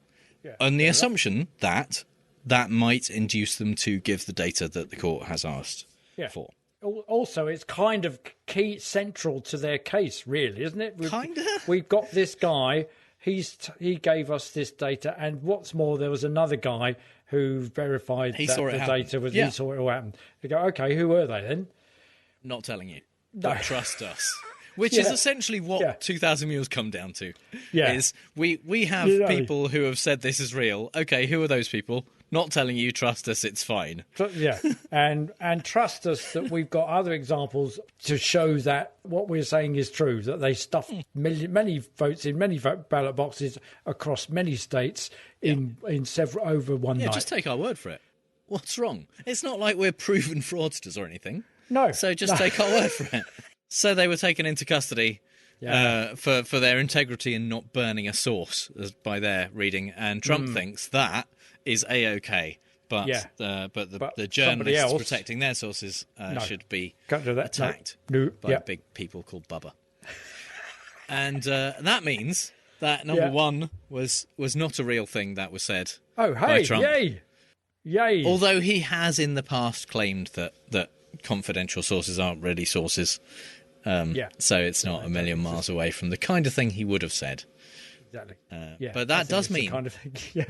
Speaker 5: on the assumption that that might induce them to give the data that the court has asked for.
Speaker 6: Also, it's kind of key central to their case, really, isn't it?
Speaker 5: Kind of.
Speaker 6: We've got this guy. He gave us this data, and what's more, there was another guy who verified that the data was. He saw it all happen. You go, okay, who were they then?
Speaker 5: Not telling you. But trust us. Which is essentially what 2,000 Mules come down to. Is we have people who have said this is real. Okay, who are those people? Not telling you, trust us, it's fine.
Speaker 6: And trust us that we've got other examples to show that what we're saying is true, that they stuffed many votes in many ballot boxes across many states in several over one night.
Speaker 5: Just take our word for it. What's wrong? It's not like we're proven fraudsters or anything.
Speaker 6: No.
Speaker 5: So just take our word for it. So they were taken into custody for their integrity and not burning a source, by their reading. And Trump thinks that is A-OK. But the journalists protecting their sources should be attacked by big people called Bubba. And that means that number one was not a real thing that was said by Trump.
Speaker 6: Yay!
Speaker 5: Although he has in the past claimed that confidential sources aren't really sources. So it's not a million miles away from the kind of thing he would have said.
Speaker 6: Exactly.
Speaker 5: But that does mean
Speaker 6: kind of thing.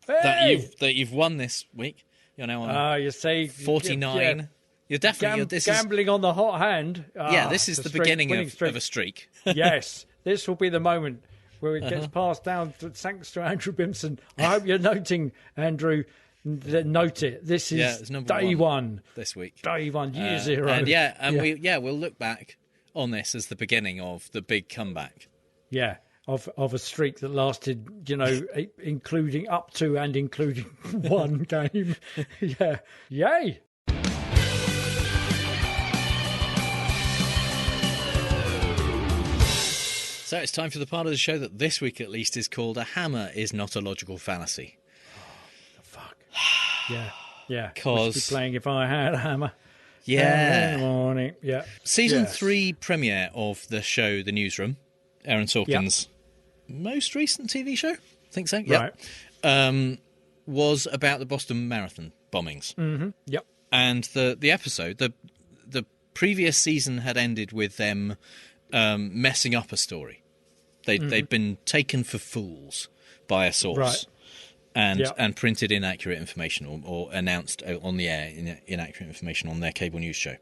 Speaker 5: that you've won this week. You're now on
Speaker 6: you say
Speaker 5: 49. You're definitely
Speaker 6: gambling on the hot hand.
Speaker 5: This is the beginning of a streak.
Speaker 6: Yes, this will be the moment where it gets passed down. Thanks to Andrew Bimson. I hope you're noting, Andrew. Note it. This is day one
Speaker 5: this week.
Speaker 6: Day one, year zero.
Speaker 5: And we'll look back on this as the beginning of the big comeback.
Speaker 6: Yeah, of a streak that lasted, including up to and including one game. Yay.
Speaker 5: So it's time for the part of the show that this week at least is called "A Hammer is Not a Logical Fallacy."
Speaker 6: Yeah.
Speaker 5: Because
Speaker 6: be playing If I Had a Hammer.
Speaker 5: Yeah.
Speaker 6: Yeah.
Speaker 5: Season 3 premiere of the show The Newsroom, Aaron Sorkin's most recent TV show, I think so.
Speaker 6: Right.
Speaker 5: Was about the Boston Marathon bombings.
Speaker 6: Mm-hmm. Yep.
Speaker 5: And the episode, the previous season had ended with them messing up a story. They'd been taken for fools by a source.
Speaker 6: Right.
Speaker 5: and printed inaccurate information or announced on the air inaccurate information on their cable news show.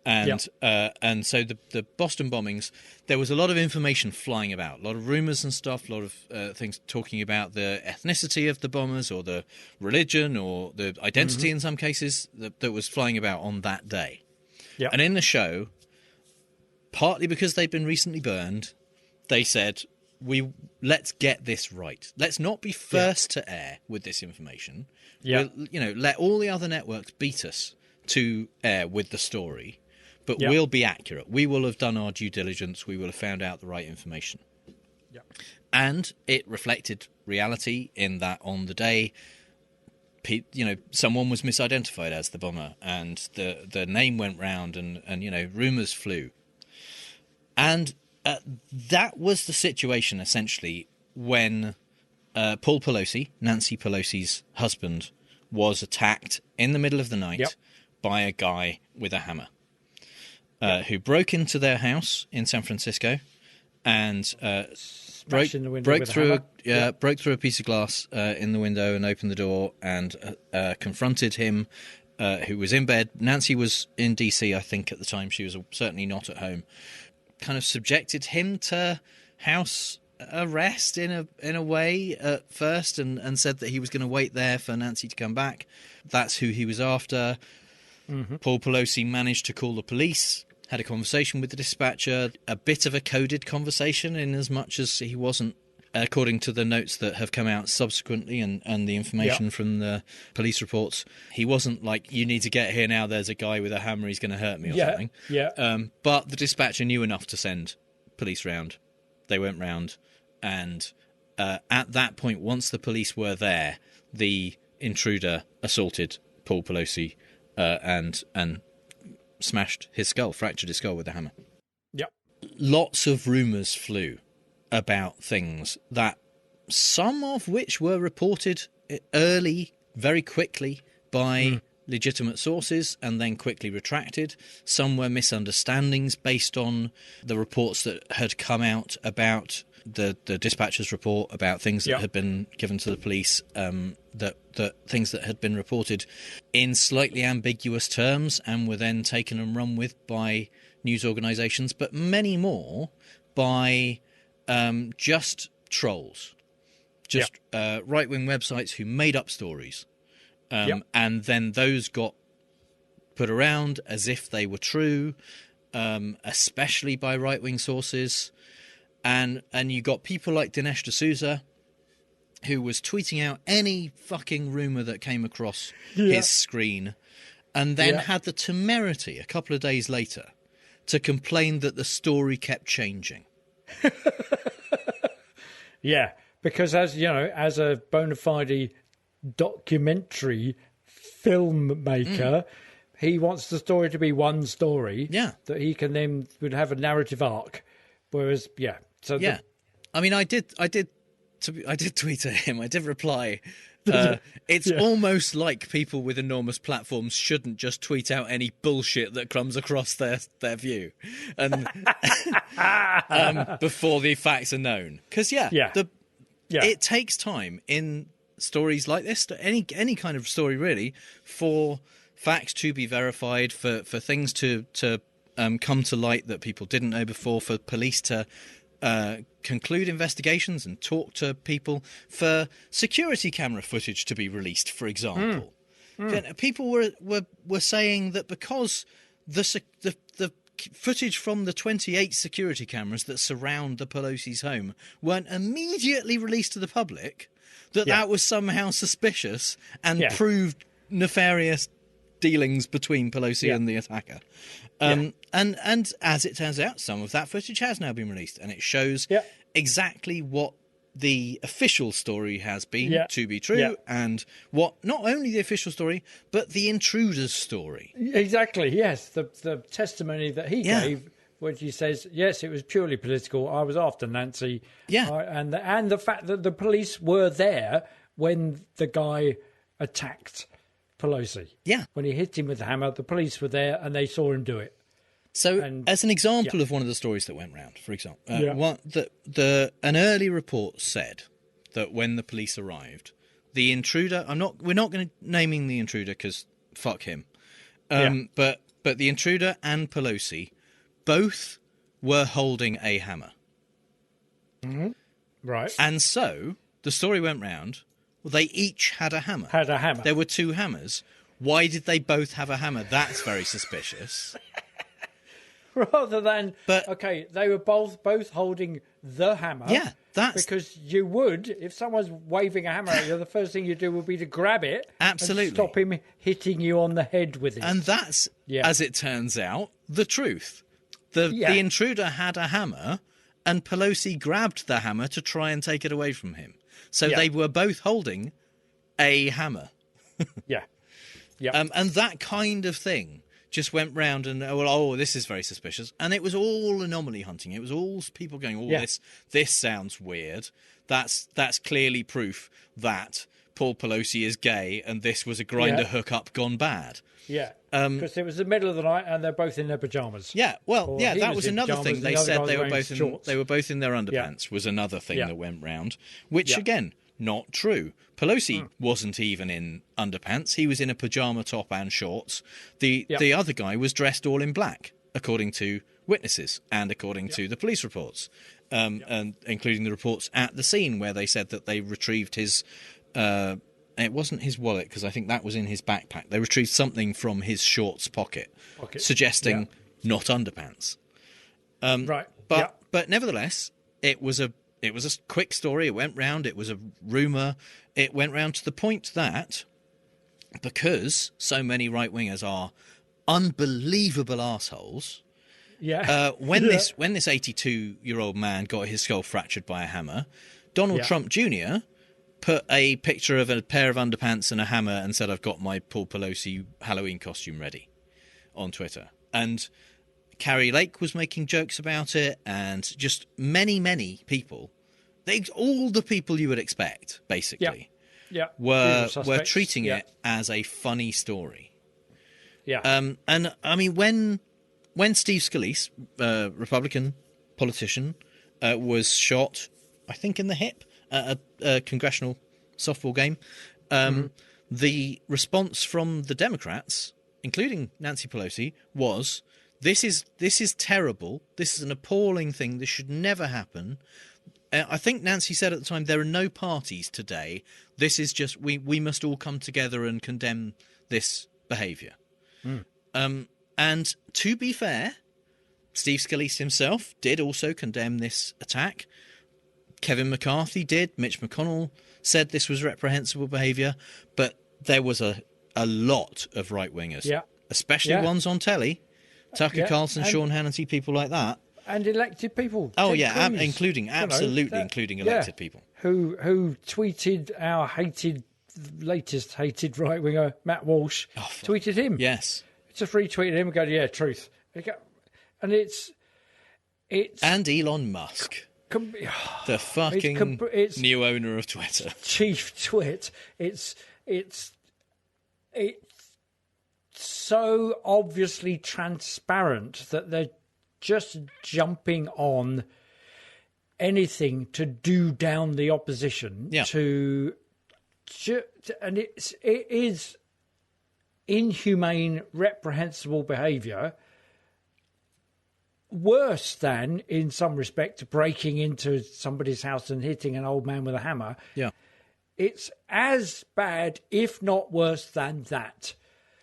Speaker 5: And so the Boston bombings, there was a lot of information flying about, a lot of rumors and stuff, a lot of things talking about the ethnicity of the bombers or the religion or the identity in some cases that was flying about on that day.
Speaker 6: Yep.
Speaker 5: And in the show, partly because they'd been recently burned, they said, let's get this right. Let's not be first to air with this information.
Speaker 6: Yeah.
Speaker 5: Let all the other networks beat us to air with the story, but we'll be accurate. We will have done our due diligence. We will have found out the right information.
Speaker 6: Yeah.
Speaker 5: And it reflected reality in that on the day, someone was misidentified as the bomber, and the name went round, and rumors flew. And that was the situation, essentially, when Paul Pelosi, Nancy Pelosi's husband, was attacked in the middle of the night by a guy with a hammer who broke into their house in San Francisco and broke through a piece of glass in the window and opened the door and confronted him, who was in bed. Nancy was in D.C., I think, at the time. She was certainly not at home. Kind of subjected him to house arrest in a way at first, and said that he was going to wait there for Nancy to come back. That's who he was after. Paul Pelosi managed to call the police, had a conversation with the dispatcher, a bit of a coded conversation in as much as he wasn't, according to the notes that have come out subsequently and the information from the police reports, he wasn't like, you need to get here now, there's a guy with a hammer, he's going to hurt me or something. But the dispatcher knew enough to send police round. They went round, and at that point, once the police were there, the intruder assaulted Paul Pelosi and smashed his skull, fractured his skull with a hammer. Lots of rumours flew about things, that some of which were reported early, very quickly, by legitimate sources and then quickly retracted. Some were misunderstandings based on the reports that had come out about the dispatcher's report about things that had been given to the police, that things that had been reported in slightly ambiguous terms and were then taken and run with by news organisations, but many more by just trolls, right-wing websites who made up stories, and then those got put around as if they were true, especially by right-wing sources, and you got people like Dinesh D'Souza, who was tweeting out any fucking rumour that came across his screen, and then had the temerity a couple of days later to complain that the story kept changing.
Speaker 6: Because as a bona fide documentary filmmaker, he wants the story to be one story that he can then would have a narrative arc. Whereas,
Speaker 5: I mean, I did tweet at him. I did reply. It's almost like people with enormous platforms shouldn't just tweet out any bullshit that comes across their view, and before the facts are known. Because it takes time in stories like this, any kind of story really, for facts to be verified, for things to come to light that people didn't know before, for police to conclude investigations and talk to people, for security camera footage to be released, for example. People were saying that because the footage from the 28 security cameras that surround the Pelosi's home weren't immediately released to the public, that was somehow suspicious and proved nefarious dealings between Pelosi and the attacker. And as it turns out, some of that footage has now been released, and it shows exactly what the official story has been to be true, and what not only the official story, but the intruder's story.
Speaker 6: Exactly, yes. The testimony that he gave, when he says, yes, it was purely political, I was after Nancy. And the fact that the police were there when the guy attacked Pelosi. When he hit him with the hammer, the police were there and they saw him do it.
Speaker 5: So, as an example of one of the stories that went round, for example, an early report said that when the police arrived, the intruder. We're not going to naming the intruder because fuck him. But the intruder and Pelosi both were holding a hammer.
Speaker 6: Mm-hmm. Right.
Speaker 5: And so the story went round. Well, they each had a hammer. There were two hammers. Why did they both have a hammer? That's very suspicious.
Speaker 6: Rather than, okay, they were both holding the hammer.
Speaker 5: Yeah, that's...
Speaker 6: Because you would, if someone's waving a hammer at you, the first thing you do would be to grab it.
Speaker 5: Absolutely.
Speaker 6: And stop him hitting you on the head with it.
Speaker 5: And that's, as it turns out, the truth. The intruder had a hammer, and Pelosi grabbed the hammer to try and take it away from him. So they were both holding a hammer.
Speaker 6: Yeah.
Speaker 5: And that kind of thing just went round and, this is very suspicious. And it was all anomaly hunting. It was all people going, this sounds weird. That's clearly proof that Paul Pelosi is gay and this was a grinder hookup gone bad.
Speaker 6: Yeah, because it was the middle of the night and they're both in their pyjamas.
Speaker 5: Yeah, that was another thing. They said they were both in their underpants. Was another thing that went round, which again, not true. Pelosi wasn't even in underpants. He was in a pyjama top and shorts. The other guy was dressed all in black, according to witnesses and according to the police reports, and including the reports at the scene where they said that they retrieved his. It wasn't his wallet, because I think that was in his backpack. They retrieved something from his shorts pocket. Suggesting not underpants.
Speaker 6: Right.
Speaker 5: But nevertheless, it was a quick story. It went round. It was a rumour. It went round to the point that, because so many right-wingers are unbelievable arseholes, when this 82-year-old man got his skull fractured by a hammer, Donald Trump Jr. put a picture of a pair of underpants and a hammer and said, "I've got my Paul Pelosi Halloween costume ready," on Twitter. And Carrie Lake was making jokes about it, and just many, many people, all the people you would expect, basically, were treating it as a funny story.
Speaker 6: Yeah.
Speaker 5: And I mean, when Steve Scalise, Republican politician, was shot, I think in the hip, at a congressional softball game, the response from the Democrats, including Nancy Pelosi, was, this is terrible. This is an appalling thing. This should never happen. I think Nancy said at the time, there are no parties today. This is just, we must all come together and condemn this behaviour. And to be fair, Steve Scalise himself did also condemn this attack. Kevin McCarthy did. Mitch McConnell said this was reprehensible behaviour. But there was a lot of right-wingers, especially ones on telly. Tucker Carlson, Sean Hannity, people like that.
Speaker 6: And elected people.
Speaker 5: Oh, yeah, including elected people.
Speaker 6: Who tweeted our latest hated right-winger, Matt Walsh, tweeted him.
Speaker 5: Yes.
Speaker 6: Just retweeted him and go, yeah, truth. And it's...
Speaker 5: And Elon Musk. The fucking new owner of Twitter.
Speaker 6: Chief Twit. It's so obviously transparent that they're just jumping on anything to do down the opposition. And it is inhumane, reprehensible behaviour, worse than, in some respect, breaking into somebody's house and hitting an old man with a hammer.
Speaker 5: Yeah.
Speaker 6: It's as bad, if not worse than that.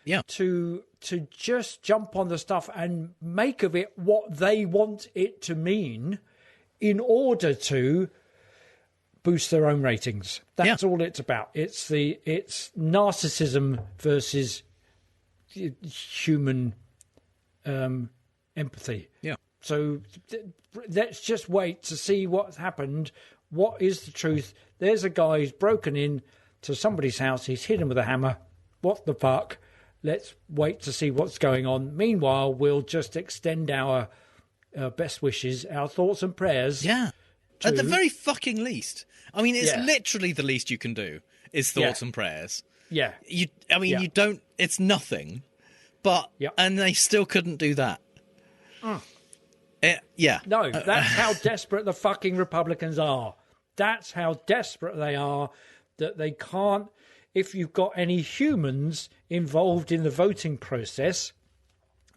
Speaker 5: Yeah.
Speaker 6: To just jump on the stuff and make of it what they want it to mean in order to boost their own ratings. That's all it's about. It's narcissism versus human empathy.
Speaker 5: Yeah.
Speaker 6: So let's just wait to see what's happened. What is the truth? There's a guy who's broken in to somebody's house. He's hit him with a hammer. What the fuck? Let's wait to see what's going on. Meanwhile, we'll just extend our best wishes, our thoughts and prayers.
Speaker 5: Yeah. At the very fucking least. I mean, it's literally the least you can do is thoughts and prayers.
Speaker 6: Yeah.
Speaker 5: You don't, it's nothing. But, and they still couldn't do that.
Speaker 6: No, that's how desperate the fucking Republicans are. That's how desperate they are. that they can't, if you've got any humans involved in the voting process,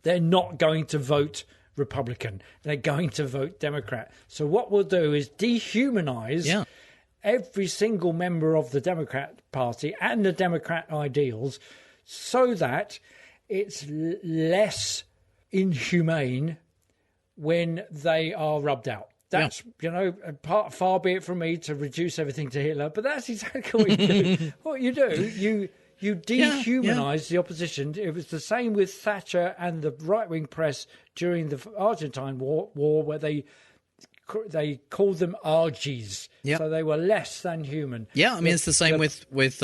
Speaker 6: they're not going to vote Republican. They're going to vote Democrat. So what we'll do is dehumanize every single member of the Democrat Party and the Democrat ideals so that it's less inhumane when they are rubbed out. That's, far be it from me to reduce everything to Hitler, but that's exactly what you do. What you do, you dehumanise the opposition. It was the same with Thatcher and the right-wing press during the Argentine War where they called them argies. So they were less than human.
Speaker 5: Yeah, I mean, it's the same with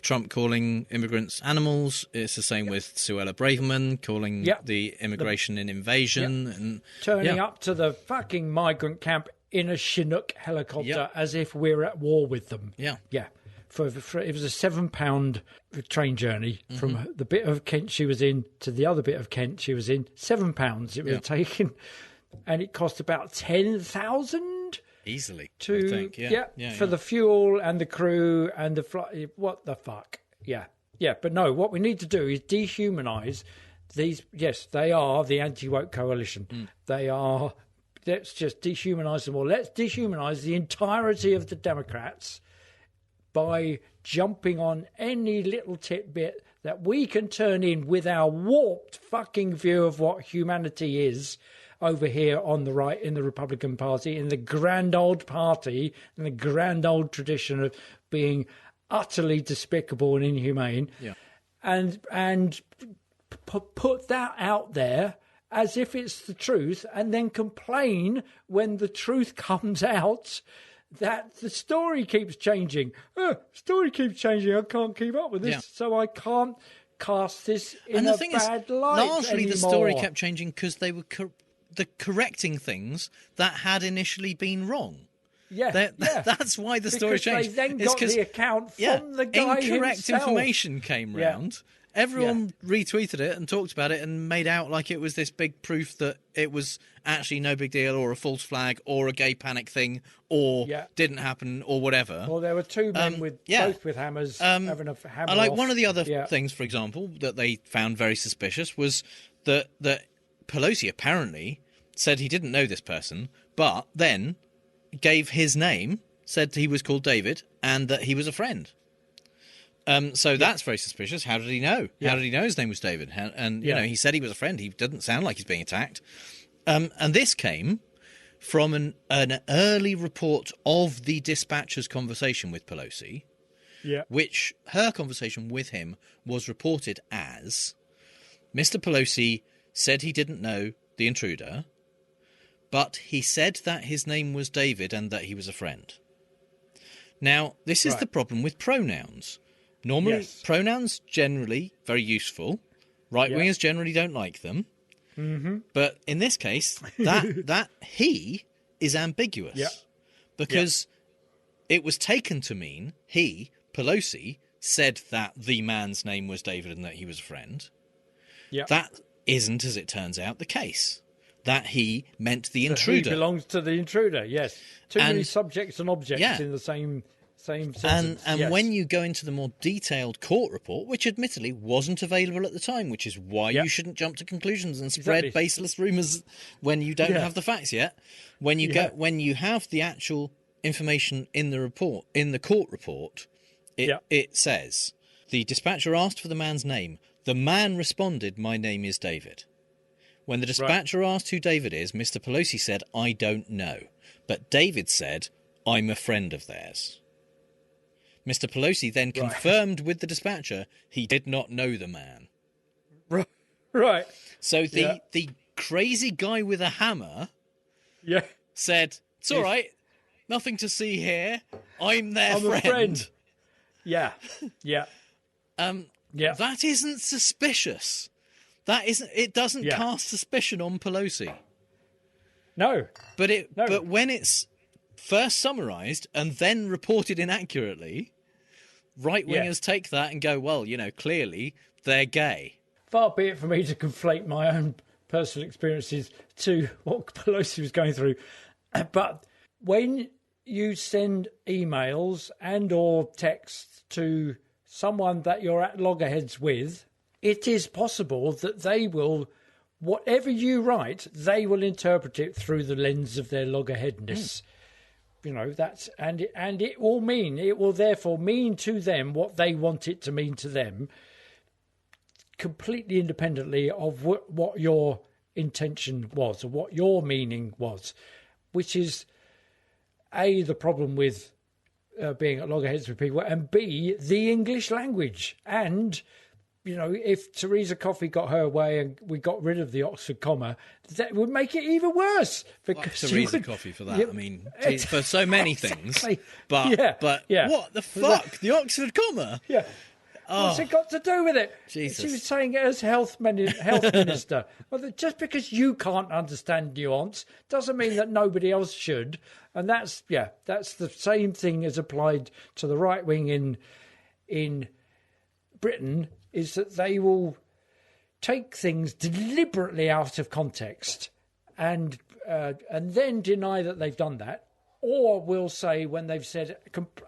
Speaker 5: Trump calling immigrants animals. It's the same with Suella Braverman calling the immigration an invasion. And
Speaker 6: turning up to the fucking migrant camp in a Chinook helicopter as if we're at war with them. Yeah. For it was a £7 train journey from the bit of Kent she was in to the other bit of Kent she was in. £7 it would have taken. And it cost about 10,000
Speaker 5: easily
Speaker 6: to
Speaker 5: I think.
Speaker 6: For the fuel and the crew and the flight. What the fuck? Yeah. But no, what we need to do is dehumanise these. Yes, they are the anti-woke coalition. They are. Let's just dehumanise them all. Let's dehumanise the entirety of the Democrats by jumping on any little tidbit that we can turn in with our warped fucking view of what humanity is. Over here on the right in the Republican Party, in the grand old party, in the grand old tradition of being utterly despicable and inhumane, and put that out there as if it's the truth, and then complain when the truth comes out that the story keeps changing. Story keeps changing. I can't keep up with this, so I can't cast this in a bad light
Speaker 5: largely
Speaker 6: anymore.
Speaker 5: The story kept changing because they were correcting things that had initially been wrong. That's why the story changed.
Speaker 6: They then got the account from the guy
Speaker 5: incorrect
Speaker 6: himself.
Speaker 5: Information came round. Everyone retweeted it and talked about it and made out like it was this big proof that it was actually no big deal or a false flag or a gay panic thing or didn't happen or whatever.
Speaker 6: Well, there were two men both with hammers having a hammer off.
Speaker 5: One of the other things, for example, that they found very suspicious was that Pelosi apparently said he didn't know this person, but then gave his name, said he was called David, and that he was a friend. So that's very suspicious. How did he know? How did he know his name was David? He said he was a friend. He doesn't sound like he's being attacked. And this came from an early report of the dispatcher's conversation with Pelosi, which her conversation with him was reported as Mr. Pelosi said he didn't know the intruder, but he said that his name was David and that he was a friend. Now, this is the problem with pronouns. Normally, pronouns generally very useful. Right-wingers generally don't like them.
Speaker 6: Mm-hmm.
Speaker 5: But in this case, that he is ambiguous. Because it was taken to mean he, Pelosi, said that the man's name was David and that he was a friend. That isn't, as it turns out, the case. That he meant the intruder.
Speaker 6: He belongs to the intruder, yes. Too many subjects and objects in the same sentence.
Speaker 5: And when you go into the more detailed court report, which admittedly wasn't available at the time, which is why you shouldn't jump to conclusions and spread baseless rumours when you don't have the facts yet. When you have the actual information in the report, in the court report, it says the dispatcher asked for the man's name. The man responded, "My name is David." When the dispatcher asked who David is, Mr. Pelosi said, "I don't know." But David said, "I'm a friend of theirs." Mr. Pelosi then confirmed with the dispatcher he did not know the man.
Speaker 6: Right.
Speaker 5: So the crazy guy with a hammer said, "It's all right, nothing to see here. I'm their friend."
Speaker 6: A friend. Yeah.
Speaker 5: That isn't suspicious. It doesn't cast suspicion on Pelosi.
Speaker 6: No.
Speaker 5: But when it's first summarised and then reported inaccurately, right-wingers take that and go, well, clearly they're gay.
Speaker 6: Far be it for me to conflate my own personal experiences to what Pelosi was going through. But when you send emails and or texts to someone that you're at loggerheads with, it is possible that they will, whatever you write, they will interpret it through the lens of their loggerheadness. You know, that's and it will therefore mean to them what they want it to mean to them, completely independently of what your intention was or what your meaning was, which is A, the problem with being at loggerheads with people, and B, the English language. And, you know, if Theresa Coffey got her way and we got rid of the Oxford comma, that would make it even worse. Because
Speaker 5: Theresa Coffey for that. I mean, for so many things. But what the fuck? The Oxford comma?
Speaker 6: Yeah. What's it got to do with it?
Speaker 5: Jesus.
Speaker 6: She was saying it as health minister. Well, just because you can't understand nuance doesn't mean that nobody else should. And that's the same thing as applied to the right wing in Britain, is that they will take things deliberately out of context and then deny that they've done that. Or will say, when they've said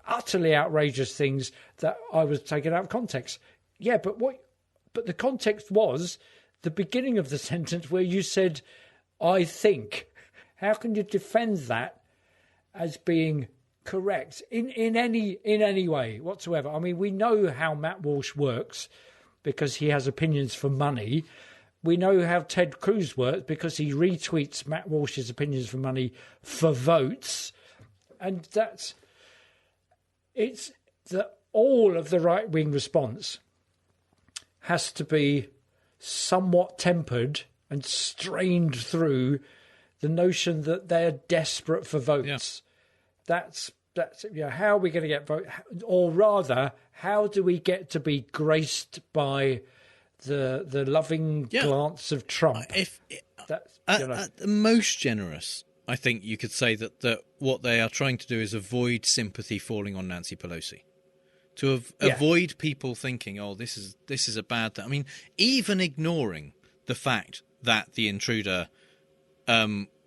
Speaker 6: utterly outrageous things, that I was taken out of context. Yeah, but the context was the beginning of the sentence where you said, I think. How can you defend that as being correct in any way whatsoever? I mean, we know how Matt Walsh works because he has opinions for money. We know how Ted Cruz works because he retweets Matt Walsh's opinions for money for votes. And it's that all of the right-wing response has to be somewhat tempered and strained through the notion that they're desperate for votes. Yeah. That's how are we going to get votes? Or rather, how do we get to be graced by the loving glance of Trump?
Speaker 5: At the most generous, I think you could say that what they are trying to do is avoid sympathy falling on Nancy Pelosi. To avoid people thinking, oh, this is a bad thing. I mean, even ignoring the fact that the intruder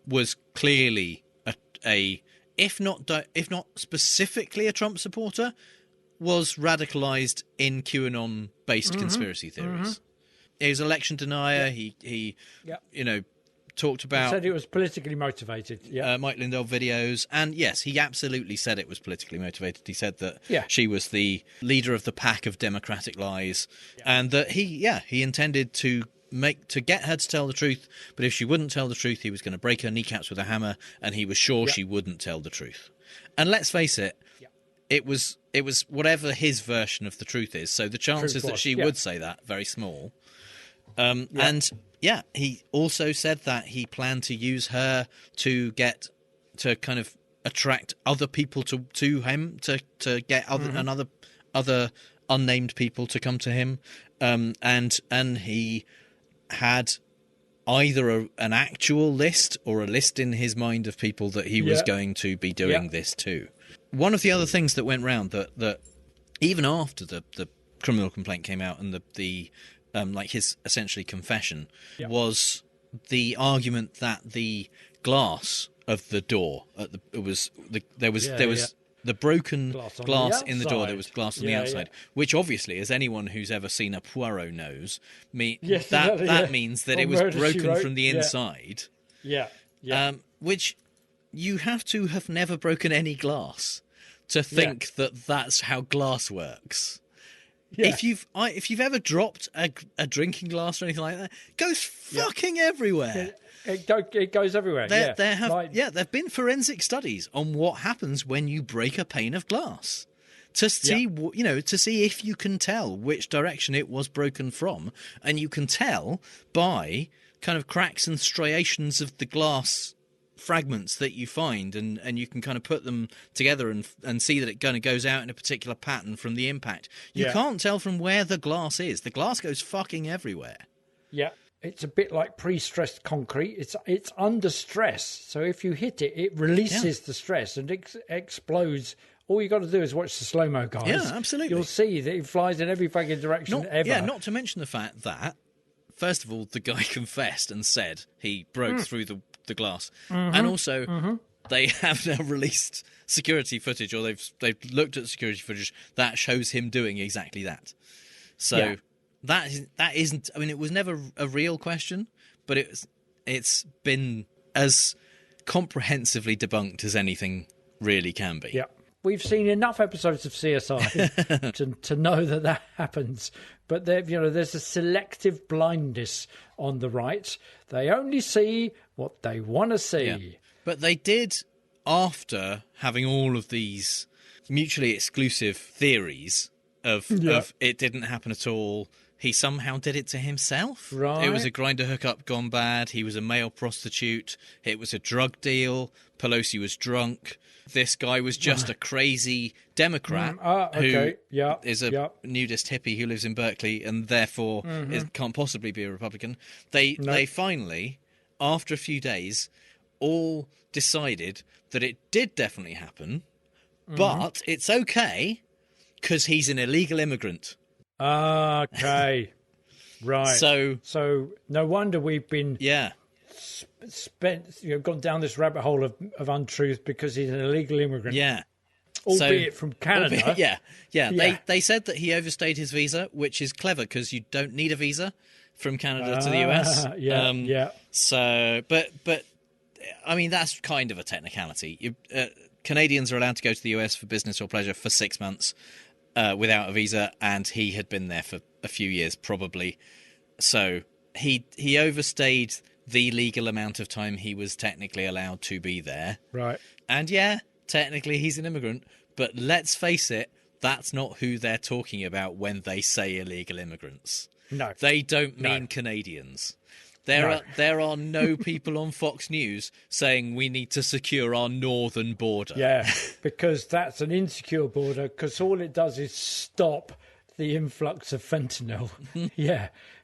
Speaker 5: was clearly a if not specifically a Trump supporter, was radicalized in QAnon-based conspiracy theories. He was election denier. He talked about...
Speaker 6: He said it was politically motivated.
Speaker 5: Mike Lindell videos. And yes, he absolutely said it was politically motivated. He said that she was the leader of the pack of democratic lies. And that he intended to get her to tell the truth. But if she wouldn't tell the truth, he was going to break her kneecaps with a hammer. And he was sure she wouldn't tell the truth. And let's face it, it was whatever his version of the truth is. So the chances that she would say that, very small. And... yeah, he also said that he planned to use her to kind of attract other people to him, to get other unnamed people to come to him, and he had either an actual list or a list in his mind of people that he was going to be doing this to. One of the other things that went round that even after the criminal complaint came out and the like his essentially confession was the argument that the glass of the door there was the broken glass in the door. There was glass on the outside, which obviously, as anyone who's ever seen a Poirot knows, that means that it was broken from the inside. Which you have to have never broken any glass to think that that's how glass works. Yeah. If you've ever dropped a drinking glass or anything like that, it goes fucking everywhere.
Speaker 6: It goes everywhere.
Speaker 5: There have been forensic studies on what happens when you break a pane of glass to see to see if you can tell which direction it was broken from, and you can tell by kind of cracks and striations of the glass fragments that you find, and you can kind of put them together and see that it kind of goes out in a particular pattern from the impact. You can't tell from where the glass is. The glass goes fucking everywhere.
Speaker 6: Yeah, it's a bit like pre-stressed concrete. It's under stress, so if you hit it, it releases the stress and explodes. All you got to do is watch the slow-mo, guys.
Speaker 5: Yeah, absolutely.
Speaker 6: You'll see that it flies in every fucking direction ever.
Speaker 5: Yeah, not to mention the fact that, first of all, the guy confessed and said he broke through the glass. And also, they have now released security footage, or they've looked at security footage that shows him doing exactly that. So that isn't. I mean, it was never a real question, but it's been as comprehensively debunked as anything really can be.
Speaker 6: Yeah. We've seen enough episodes of CSI to know that happens. But there's a selective blindness on the right. They only see what they want to see.
Speaker 5: Yeah. But they did, after having all of these mutually exclusive theories of it didn't happen at all, he somehow did it to himself.
Speaker 6: Right.
Speaker 5: It was a grinder hookup gone bad. He was a male prostitute. It was a drug deal. Pelosi was drunk. This guy was just a crazy Democrat who is a nudist hippie who lives in Berkeley and therefore can't possibly be a Republican. They finally, after a few days, all decided that it did definitely happen, but it's okay because he's an illegal immigrant.
Speaker 6: Okay. Right. So no wonder we've been gone down this rabbit hole of untruth because he's an illegal immigrant.
Speaker 5: Yeah.
Speaker 6: Albeit from Canada.
Speaker 5: They said that he overstayed his visa, which is clever because you don't need a visa from Canada to the US. So, but I mean, that's kind of a technicality. Canadians are allowed to go to the US for business or pleasure for 6 months without a visa, and he had been there for a few years probably. So he overstayed the legal amount of time he was technically allowed to be there.
Speaker 6: Right.
Speaker 5: And technically he's an immigrant, but let's face it, that's not who they're talking about when they say illegal immigrants.
Speaker 6: No.
Speaker 5: They don't mean Canadians. There are no people on Fox News saying we need to secure our northern border.
Speaker 6: Yeah, because that's an insecure border, because all it does is stop the influx of fentanyl.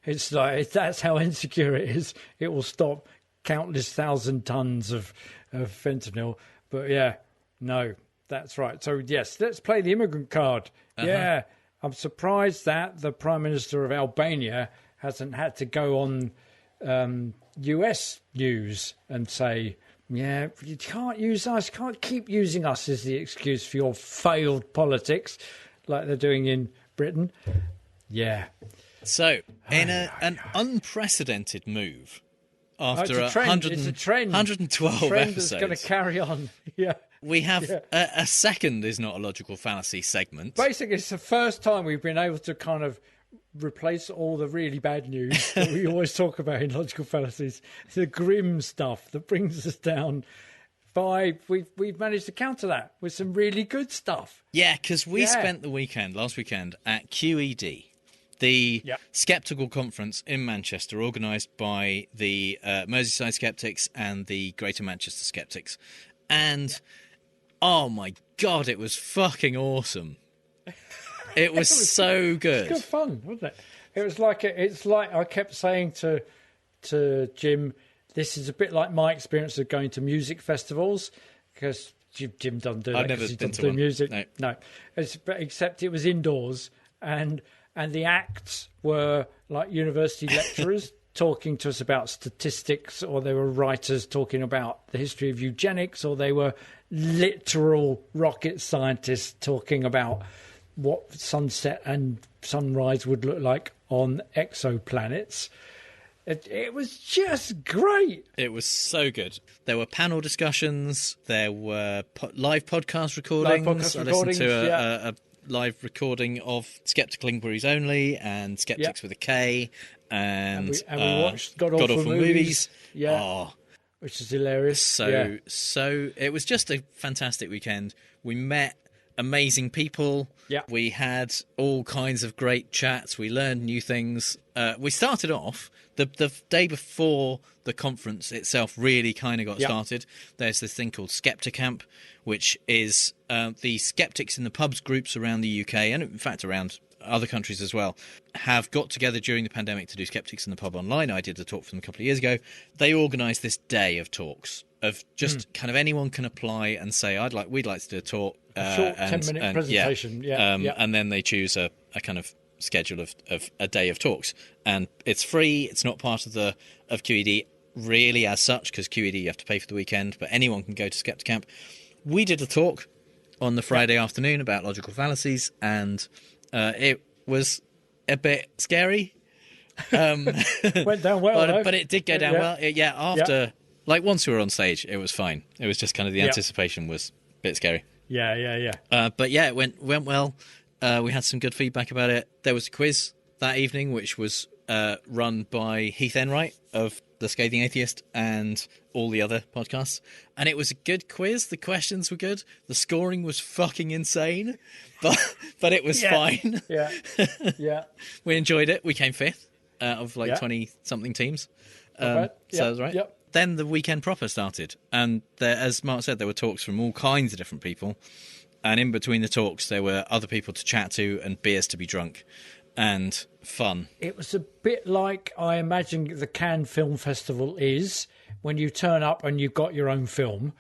Speaker 6: It's like, that's how insecure it is. It will stop countless 1,000 tons of fentanyl. But no, that's right. So yes, let's play the immigrant card. Yeah, I'm surprised that the Prime Minister of Albania hasn't had to go on US news and say, you can't use us, can't keep using us as the excuse for your failed politics like they're doing in Britain. Yeah.
Speaker 5: So, in an unprecedented move, after
Speaker 6: it's a trend.
Speaker 5: 112
Speaker 6: trend
Speaker 5: episodes,
Speaker 6: that's going to carry on.
Speaker 5: We have a second is not a logical fallacy segment.
Speaker 6: Basically, it's the first time we've been able to kind of replace all the really bad news that we always talk about in logical fallacies, the grim stuff that brings us down. We've managed to counter that with some really good stuff.
Speaker 5: Yeah, because we spent the last weekend at QED, the Skeptical Conference in Manchester, organised by the Merseyside Skeptics and the Greater Manchester Skeptics. And, oh my God, it was fucking awesome. It was so good.
Speaker 6: It was good fun, wasn't it? It's like I kept saying to Jim, this is a bit like my experience of going to music festivals, because Jim doesn't do that because he doesn't do music. No. Except it was indoors, and the acts were like university lecturers talking to us about statistics, or they were writers talking about the history of eugenics, or they were literal rocket scientists talking about what sunset and sunrise would look like on exoplanets. It was just great.
Speaker 5: It was so good. There were panel discussions. There were live podcast recordings. I listened to a live recording of Skeptical Inquiries Only and Skeptics with a K. And we
Speaker 6: watched God Awful Movies. Yeah.
Speaker 5: Oh,
Speaker 6: which is hilarious.
Speaker 5: So it was just a fantastic weekend. We met amazing people.
Speaker 6: Yeah.
Speaker 5: We had all kinds of great chats. We learned new things. We started off the day before the conference itself really kind of got started. There's this thing called Skepticamp, which is the skeptics in the pubs groups around the UK, and in fact around other countries as well, have got together during the pandemic to do Skeptics in the Pub online. I did a talk for them a couple of years ago. They organised this day of talks of just kind of anyone can apply and say, we'd like to do a talk.
Speaker 6: A short 10-minute presentation.
Speaker 5: And then they choose a kind of schedule of a day of talks. And it's free. It's not part of QED. really as such, because QED you have to pay for the weekend, but anyone can go to Skepticamp. We did a talk on the Friday afternoon about logical fallacies, and it was a bit scary.
Speaker 6: Went down well,
Speaker 5: but it did go down well. After once we were on stage, it was fine. It was just kind of the anticipation was a bit scary. But yeah, it went well. We had some good feedback about it. There was a quiz that evening, which was run by Heath Enright of The Scathing Atheist and all the other podcasts. And it was a good quiz. The questions were good. The scoring was fucking insane, but it was fine. We enjoyed it. We came 5th of 20-something teams. So that was right. Then the weekend proper started. And there, as Mark said, there were talks from all kinds of different people. And in between the talks, there were other people to chat to and beers to be drunk. And fun. It
Speaker 6: was a bit like I imagine the Cannes Film Festival is when you turn up and you've got your own film,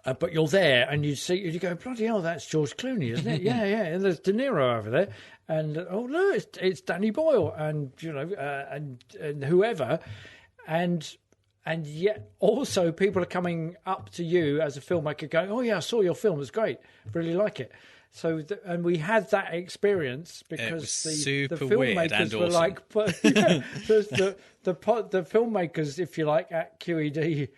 Speaker 6: but you're there and you see, you go, bloody hell, that's George Clooney, isn't it? yeah, and there's De Niro over there, and oh no, it's Danny Boyle, and and whoever, and yet also people are coming up to you as a filmmaker, going, oh yeah, I saw your film, it's great, really like it. So, and we had that experience because the filmmakers were like, the filmmakers, if you like, at QED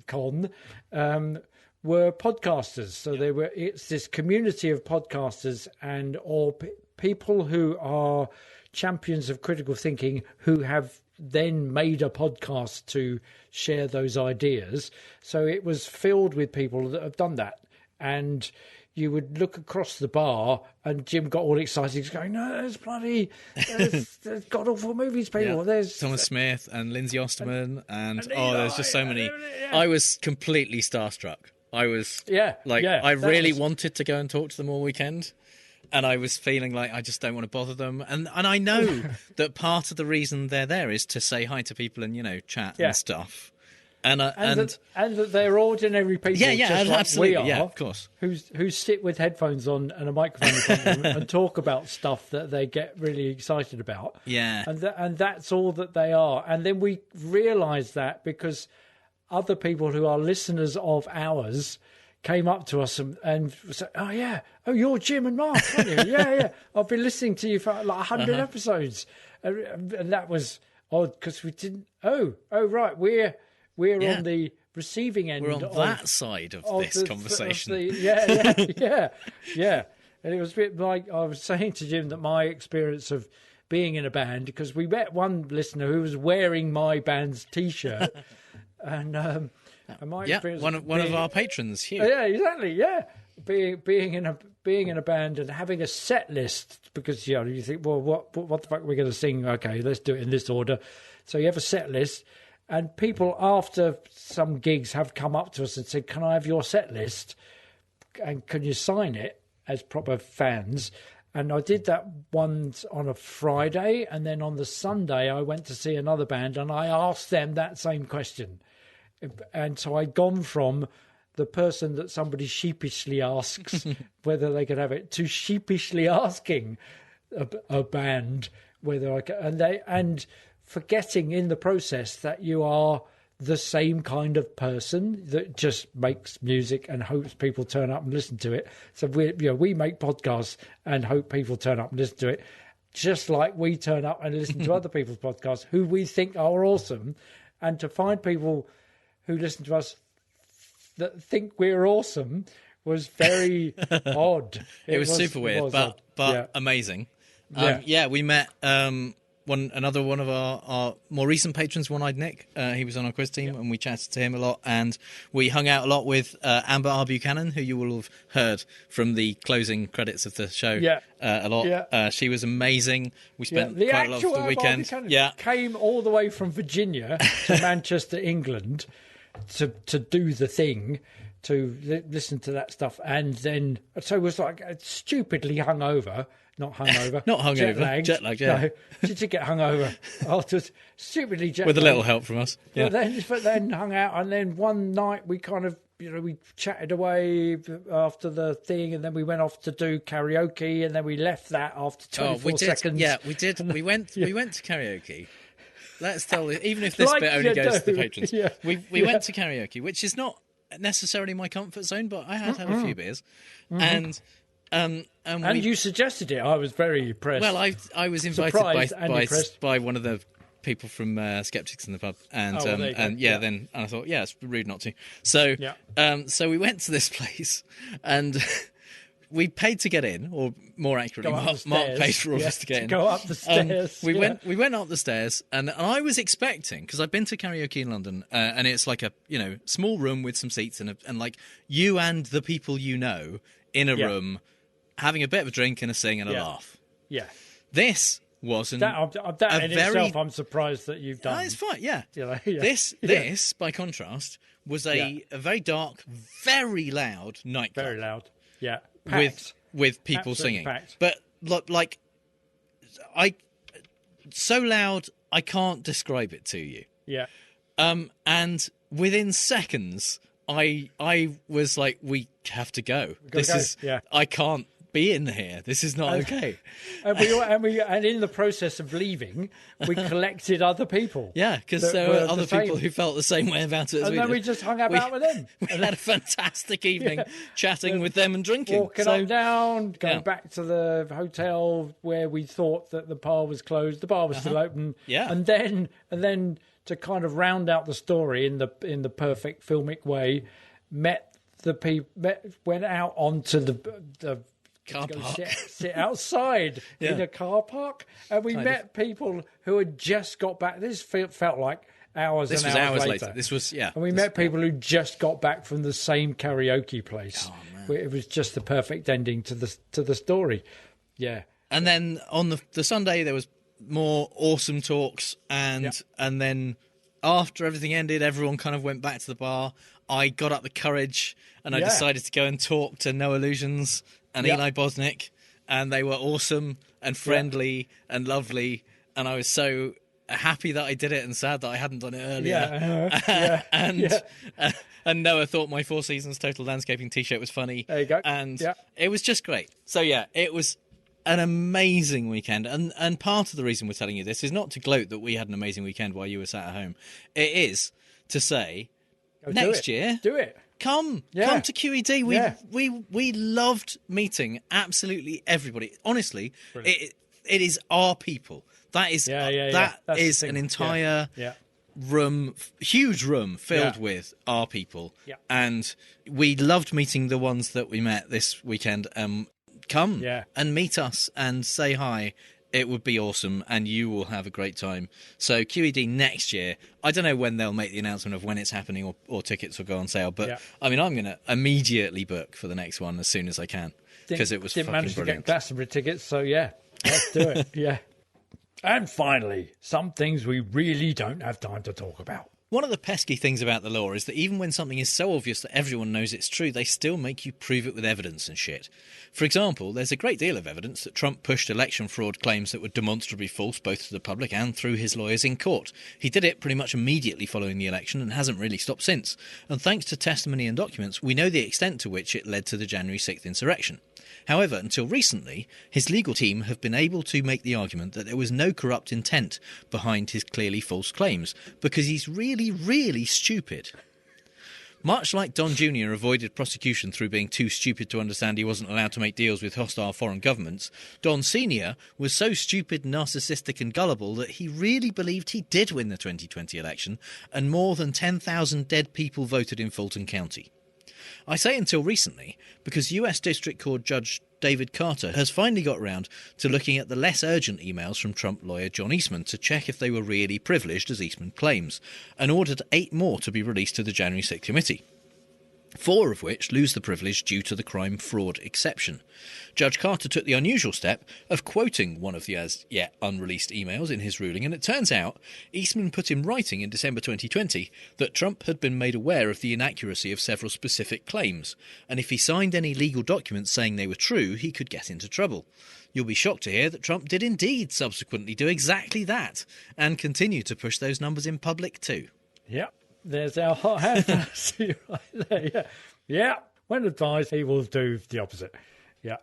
Speaker 6: Con were podcasters. So it's this community of podcasters or people who are champions of critical thinking who have then made a podcast to share those ideas. So it was filled with people that have done that. And you would look across the bar and Jim got all excited. He's going, no, there's god-awful movies, people.
Speaker 5: Yeah.
Speaker 6: There's
Speaker 5: Thomas Smith and Lindsay Osterman and there's just so many. I was completely starstruck. I was I really wanted to go and talk to them all weekend. And I was feeling like I just don't want to bother them. And I know that part of the reason they're there is to say hi to people and, chat and stuff. And
Speaker 6: that they're ordinary people, just like
Speaker 5: absolutely,
Speaker 6: we are,
Speaker 5: of course,
Speaker 6: who sit with headphones on and a microphone in front of them and talk about stuff that they get really excited about. And that's all that they are. And then we realise that because other people who are listeners of ours came up to us and said, you're Jim and Mark, aren't you? yeah, I've been listening to you for like 100 episodes, and that was odd because we didn't. Oh, right, We're on the receiving end.
Speaker 5: We're on that side of this conversation.
Speaker 6: Yeah. And it was a bit like I was saying to Jim that my experience of being in a band, because we met one listener who was wearing my band's T-shirt, and my experience
Speaker 5: one of our patrons, Hugh.
Speaker 6: Yeah, exactly. Yeah, being in a band and having a set list, because you think, well, what the fuck are we going to sing? Okay, let's do it in this order. So you have a set list. And people after some gigs have come up to us and said, can I have your set list? And can you sign it as proper fans? And I did that once on a Friday. And then on the Sunday, I went to see another band and I asked them that same question. And so I'd gone from the person that somebody sheepishly asks whether they could have it to sheepishly asking a band whether I could. And forgetting in the process that you are the same kind of person that just makes music and hopes people turn up and listen to it. So we make podcasts and hope people turn up and listen to it, just like we turn up and listen to other people's podcasts who we think are awesome. And to find people who listen to us that think we're awesome was very odd.
Speaker 5: It was super weird, but amazing. We met another one of our more recent patrons, One-Eyed Nick. He was on our quiz team, and we chatted to him a lot, and we hung out a lot with Amber R. Buchanan, who you will have heard from the closing credits of the show a lot. She was amazing. We spent quite a lot of the weekend.
Speaker 6: Came all the way from Virginia to Manchester, England, to do the thing, to listen to that stuff, and then so it was like stupidly hungover. Not hungover.
Speaker 5: Not hungover. Jet lagged, yeah.
Speaker 6: No, she did get hungover. Just stupidly jet
Speaker 5: with a little help from us. Yeah.
Speaker 6: But then hung out, and then one night we kind of, we chatted away after the thing, and then we went off to do karaoke, and then we left that after 24 seconds.
Speaker 5: Yeah, we did. We went to karaoke. let's tell you, even if this
Speaker 6: Like
Speaker 5: bit only
Speaker 6: you
Speaker 5: goes to
Speaker 6: do.
Speaker 5: the patrons.
Speaker 6: Yeah.
Speaker 5: We went to karaoke, which is not necessarily my comfort zone, but I had a few beers, and
Speaker 6: you suggested it. I was very impressed.
Speaker 5: Well, I was invited by one of the people from Skeptics in the Pub, and then I thought, it's rude not to. So so we went to this place, and we paid to get in, or more accurately, Mark paid for all of us to get in.
Speaker 6: Go up the stairs.
Speaker 5: We went up the stairs, and I was expecting, because I've been to karaoke in London, and it's like a small room with some seats and like you and the people you know in a room, having a bit of a drink and a sing and a laugh.
Speaker 6: Yeah,
Speaker 5: this wasn't
Speaker 6: that in itself. I'm surprised that you've done.
Speaker 5: It's fine. Yeah, This by contrast was a very dark, very loud nightclub.
Speaker 6: Very loud. Yeah. Packed.
Speaker 5: With people
Speaker 6: Absolutely
Speaker 5: singing,
Speaker 6: packed.
Speaker 5: but like so loud I can't describe it to you.
Speaker 6: Yeah.
Speaker 5: And within seconds, I was like, we have to go. I can't be in here. This is not okay.
Speaker 6: And in the process of leaving, we collected other people.
Speaker 5: Yeah, because there were other people who felt the same way about it as we did.
Speaker 6: And then we just hung about with them.
Speaker 5: We had a fantastic evening chatting with them and drinking.
Speaker 6: Walking on down, going back to the hotel where we thought that the bar was closed. The bar was still open.
Speaker 5: Yeah.
Speaker 6: And then to kind of round out the story in the perfect filmic way, went out onto the
Speaker 5: car park.
Speaker 6: Sit outside in a car park, and we met people who had just got back. This felt like hours and hours later.
Speaker 5: This was
Speaker 6: and we met people who just got back from the same karaoke place. Oh, man. It was just the perfect ending to the story. Yeah.
Speaker 5: And then on the Sunday there was more awesome talks, and then after everything ended, everyone kind of went back to the bar. I got up the courage and I decided to go and talk to No Illusions and Eli Bosnick, and they were awesome and friendly and lovely, and I was so happy that I did it and sad that I hadn't done it earlier. And Noah thought my Four Seasons Total Landscaping t-shirt was funny.
Speaker 6: There you go.
Speaker 5: And it was just great. So it was an amazing weekend, and part of the reason we're telling you this is not to gloat that we had an amazing weekend while you were sat at home. It is to say next year,
Speaker 6: do it.
Speaker 5: Come to QED. We loved meeting absolutely everybody. Honestly, it is our people. That is that is an entire room, huge room filled with our people. Yeah. And we loved meeting the ones that we met this weekend. Come and meet us and say hi. It would be awesome, and you will have a great time. So QED next year, I don't know when they'll make the announcement of when it's happening or tickets will go on sale, but I mean, I'm going to immediately book for the next one as soon as I can, because it was fucking brilliant.
Speaker 6: Didn't manage to get Glastonbury tickets, so let's do it. Yeah. And finally, some things we really don't have time to talk about.
Speaker 5: One of the pesky things about the law is that even when something is so obvious that everyone knows it's true, they still make you prove it with evidence and shit. For example, there's a great deal of evidence that Trump pushed election fraud claims that were demonstrably false both to the public and through his lawyers in court. He did it pretty much immediately following the election and hasn't really stopped since. And thanks to testimony and documents, we know the extent to which it led to the January 6th insurrection. However, until recently, his legal team have been able to make the argument that there was no corrupt intent behind his clearly false claims, because he's really, really stupid. Much like Don Jr. avoided prosecution through being too stupid to understand he wasn't allowed to make deals with hostile foreign governments, Don Sr. was so stupid, narcissistic and gullible that he really believed he did win the 2020 election, and more than 10,000 dead people voted in Fulton County. I say until recently because US District Court Judge David Carter has finally got round to looking at the less urgent emails from Trump lawyer John Eastman to check if they were really privileged as Eastman claims, and ordered 8 more to be released to the January 6th committee. 4 of which lose the privilege due to the crime fraud exception. Judge Carter took the unusual step of quoting one of the as yet unreleased emails in his ruling, and it turns out Eastman put in writing in December 2020 that Trump had been made aware of the inaccuracy of several specific claims, and if he signed any legal documents saying they were true, he could get into trouble. You'll be shocked to hear that Trump did indeed subsequently do exactly that, and continue to push those numbers in public too.
Speaker 6: Yep. There's our hot hand fallacy right there. Yeah. When advised, he will do the opposite. Yeah.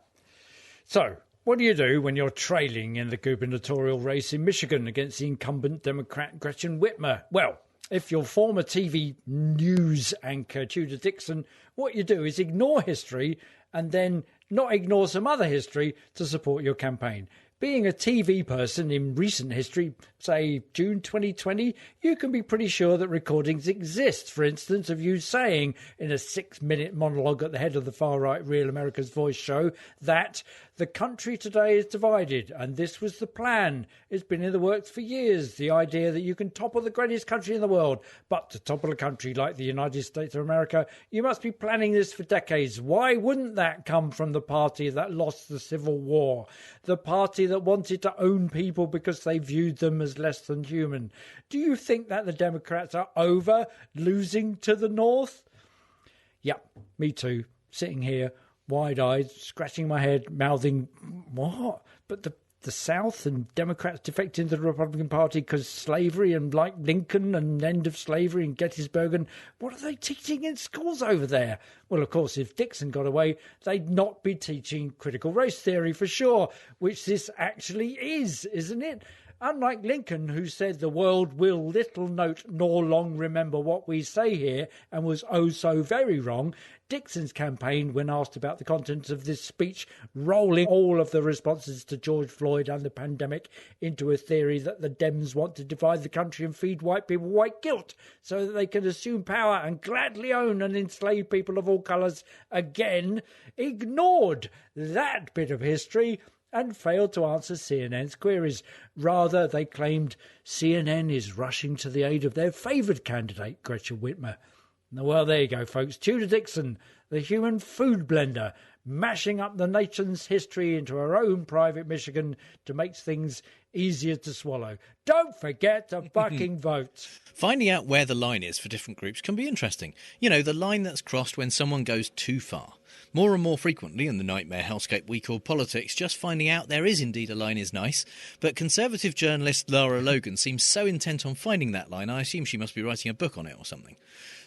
Speaker 6: So, What do you do when you're trailing in the gubernatorial race in Michigan against the incumbent Democrat Gretchen Whitmer? Well, if you're former TV news anchor Tudor Dixon, what you do is ignore history and then not ignore some other history to support your campaign. Being a TV person in recent history, say June 2020, you can be pretty sure that recordings exist, for instance, of you saying in a 6-minute monologue at the head of the far-right Real America's Voice show that the country today is divided and this was the plan. It's been in the works for years, the idea that you can topple the greatest country in the world, but to topple a country like the United States of America, you must be planning this for decades. Why wouldn't that come from the party that lost the Civil War? The party that wanted to own people because they viewed them as less than human. Do you think that the Democrats are over losing to the North? Yep, me too. Sitting here, wide-eyed, scratching my head, mouthing, what? But the South and Democrats defecting to the Republican Party because slavery and like Lincoln and end of slavery and Gettysburg, and what are they teaching in schools over there? Well, of course, if Dixon got away, they'd not be teaching critical race theory for sure, which this actually is, isn't it? Unlike Lincoln, who said the world will little note nor long remember what we say here and was oh so very wrong, Dixon's campaign, when asked about the contents of this speech, rolling all of the responses to George Floyd and the pandemic into a theory that the Dems want to divide the country and feed white people white guilt so that they can assume power and gladly own and enslave people of all colours again, ignored that bit of history and failed to answer CNN's queries. Rather, they claimed CNN is rushing to the aid of their favoured candidate, Gretchen Whitmer. Well, there you go, folks. Tudor Dixon, the human food blender, mashing up the nation's history into her own private Michigan to make things easier to swallow. Don't forget to fucking vote.
Speaker 5: Finding out where the line is for different groups can be interesting. You know, the line that's crossed when someone goes too far. More and more frequently in the nightmare hellscape we call politics, just finding out there is indeed a line is nice. But conservative journalist Lara Logan seems so intent on finding that line, I assume she must be writing a book on it or something.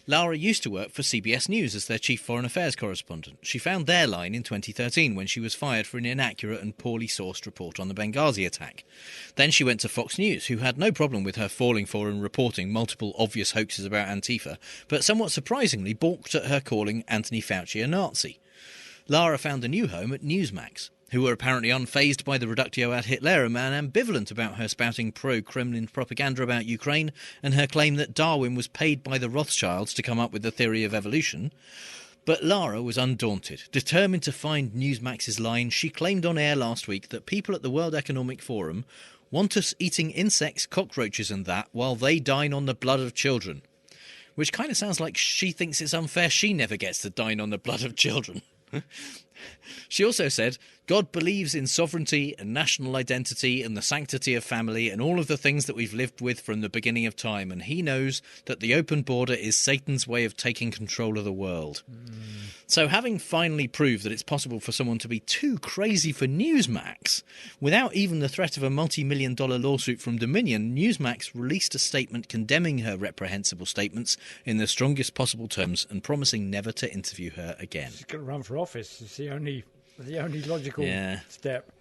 Speaker 5: Lara used to work for CBS News as their chief foreign affairs correspondent. She found their line in 2013 when she was fired for an inaccurate and poorly sourced report on the Benghazi attack. Then she went to Fox News, who had no problem with her falling for and reporting multiple obvious hoaxes about Antifa, but somewhat surprisingly balked at her calling Anthony Fauci a Nazi. Lara found a new home at Newsmax, who were apparently unfazed by the reductio ad Hitlerum and ambivalent about her spouting pro-Kremlin propaganda about Ukraine and her claim that Darwin was paid by the Rothschilds to come up with the theory of evolution. But Lara was undaunted. Determined to find Newsmax's line, she claimed on air last week that people at the World Economic Forum want us eating insects, cockroaches and that while they dine on the blood of children. Which kind of sounds like she thinks it's unfair she never gets to dine on the blood of children. She also said, God believes in sovereignty and national identity and the sanctity of family and all of the things that we've lived with from the beginning of time, and he knows that the open border is Satan's way of taking control of the world. So having finally proved that it's possible for someone to be too crazy for Newsmax, without even the threat of a multi-million-dollar lawsuit from Dominion, Newsmax released a statement condemning her reprehensible statements in the strongest possible terms and promising never to interview her again.
Speaker 6: She's going to run for office. It's the only logical step.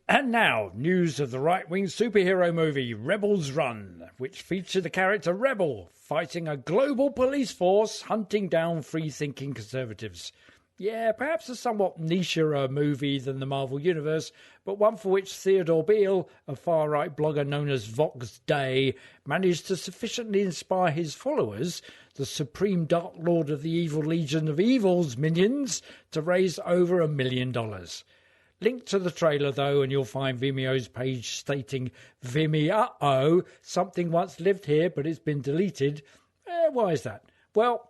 Speaker 6: And now, news of the right-wing superhero movie Rebels Run, which featured the character Rebel fighting a global police force hunting down free-thinking conservatives. Yeah, perhaps a somewhat nicher movie than the Marvel Universe, but one for which Theodore Beale, a far-right blogger known as Vox Day, managed to sufficiently inspire his followers, the Supreme Dark Lord of the Evil Legion of Evil's minions, to raise over $1 million. Link to the trailer, though, and you'll find Vimeo's page stating, Vimeo, something once lived here, but it's been deleted. Why is that? Well,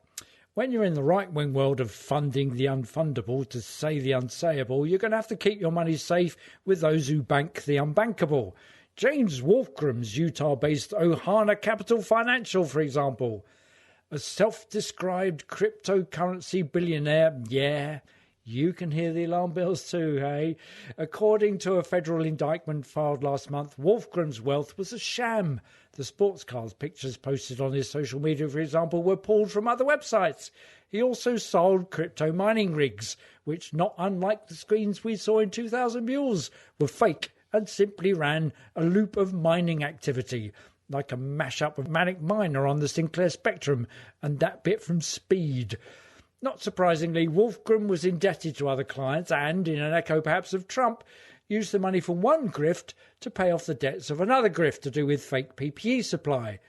Speaker 6: when you're in the right-wing world of funding the unfundable to say the unsayable, you're going to have to keep your money safe with those who bank the unbankable. James Wolfgram's Utah-based Ohana Capital Financial, for example. A self-described cryptocurrency billionaire, You can hear the alarm bells too, hey? According to a federal indictment filed last month, Wolfgram's wealth was a sham. The sports cars pictures posted on his social media, for example, were pulled from other websites. He also sold crypto mining rigs, which, not unlike the screens we saw in 2000 Mules, were fake and simply ran a loop of mining activity, like a mashup of Manic Miner on the Sinclair Spectrum and that bit from Speed. Not surprisingly, Wolfgram was indebted to other clients and, in an echo perhaps of Trump, used the money from one grift to pay off the debts of another grift to do with fake PPE supply.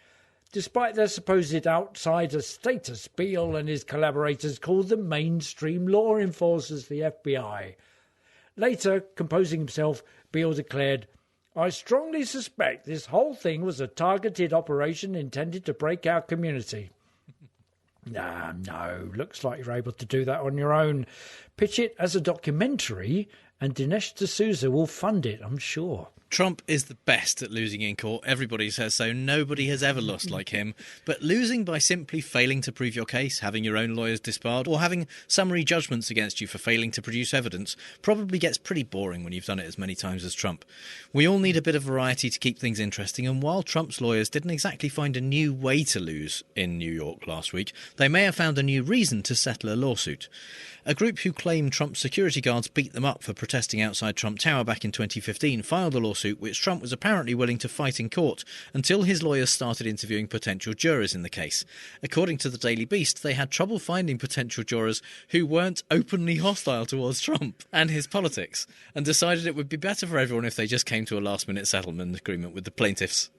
Speaker 6: Despite their supposed outsider status, Beale and his collaborators called them mainstream law enforcers, the FBI. Later, composing himself, Beale declared, "I strongly suspect this whole thing was a targeted operation intended to break our community." No, looks like you're able to do that on your own. Pitch it as a documentary and Dinesh D'Souza will fund it, I'm sure.
Speaker 5: Trump is the best at losing in court. Everybody says so. Nobody has ever lost like him. But losing by simply failing to prove your case, having your own lawyers disbarred, or having summary judgments against you for failing to produce evidence probably gets pretty boring when you've done it as many times as Trump. We all need a bit of variety to keep things interesting, and while Trump's lawyers didn't exactly find a new way to lose in New York last week, they may have found a new reason to settle a lawsuit. A group who claim Trump's security guards beat them up for protesting outside Trump Tower back in 2015 filed a lawsuit which Trump was apparently willing to fight in court until his lawyers started interviewing potential jurors in the case. According to the Daily Beast, they had trouble finding potential jurors who weren't openly hostile towards Trump and his politics, and decided it would be better for everyone if they just came to a last-minute settlement agreement with the plaintiffs.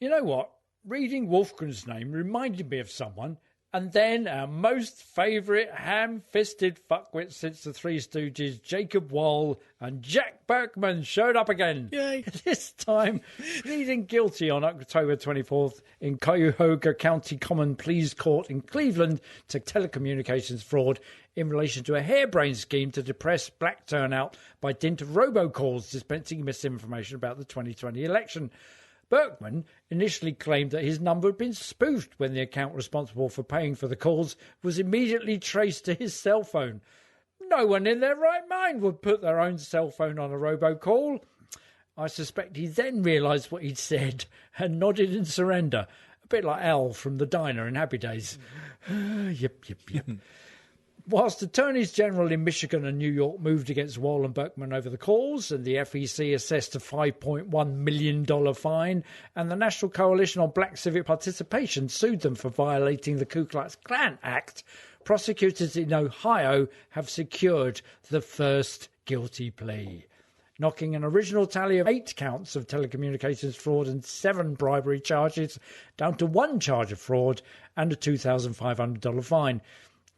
Speaker 6: You know what? Reading Wolfgram's name reminded me of someone. And then our most favourite ham-fisted fuckwit since the Three Stooges, Jacob Wall and Jack Berkman showed up again.
Speaker 5: Yay!
Speaker 6: This time, pleading guilty on October 24th in Cuyahoga County Common Pleas Court in Cleveland to telecommunications fraud in relation to a harebrained scheme to depress black turnout by dint of robocalls dispensing misinformation about the 2020 election. Berkman initially claimed that his number had been spoofed when the account responsible for paying for the calls was immediately traced to his cell phone. No one in their right mind would put their own cell phone on a robocall. I suspect he then realised what he'd said and nodded in surrender, a bit like Al from the diner in Happy Days. Yep. Whilst attorneys general in Michigan and New York moved against Wall and Berkman over the calls, and the FEC assessed a $5.1 million fine, and the National Coalition on Black Civic Participation sued them for violating the Ku Klux Klan Act, prosecutors in Ohio have secured the first guilty plea, knocking an original tally of 8 counts of telecommunications fraud and 7 bribery charges down to 1 charge of fraud and a $2,500 fine.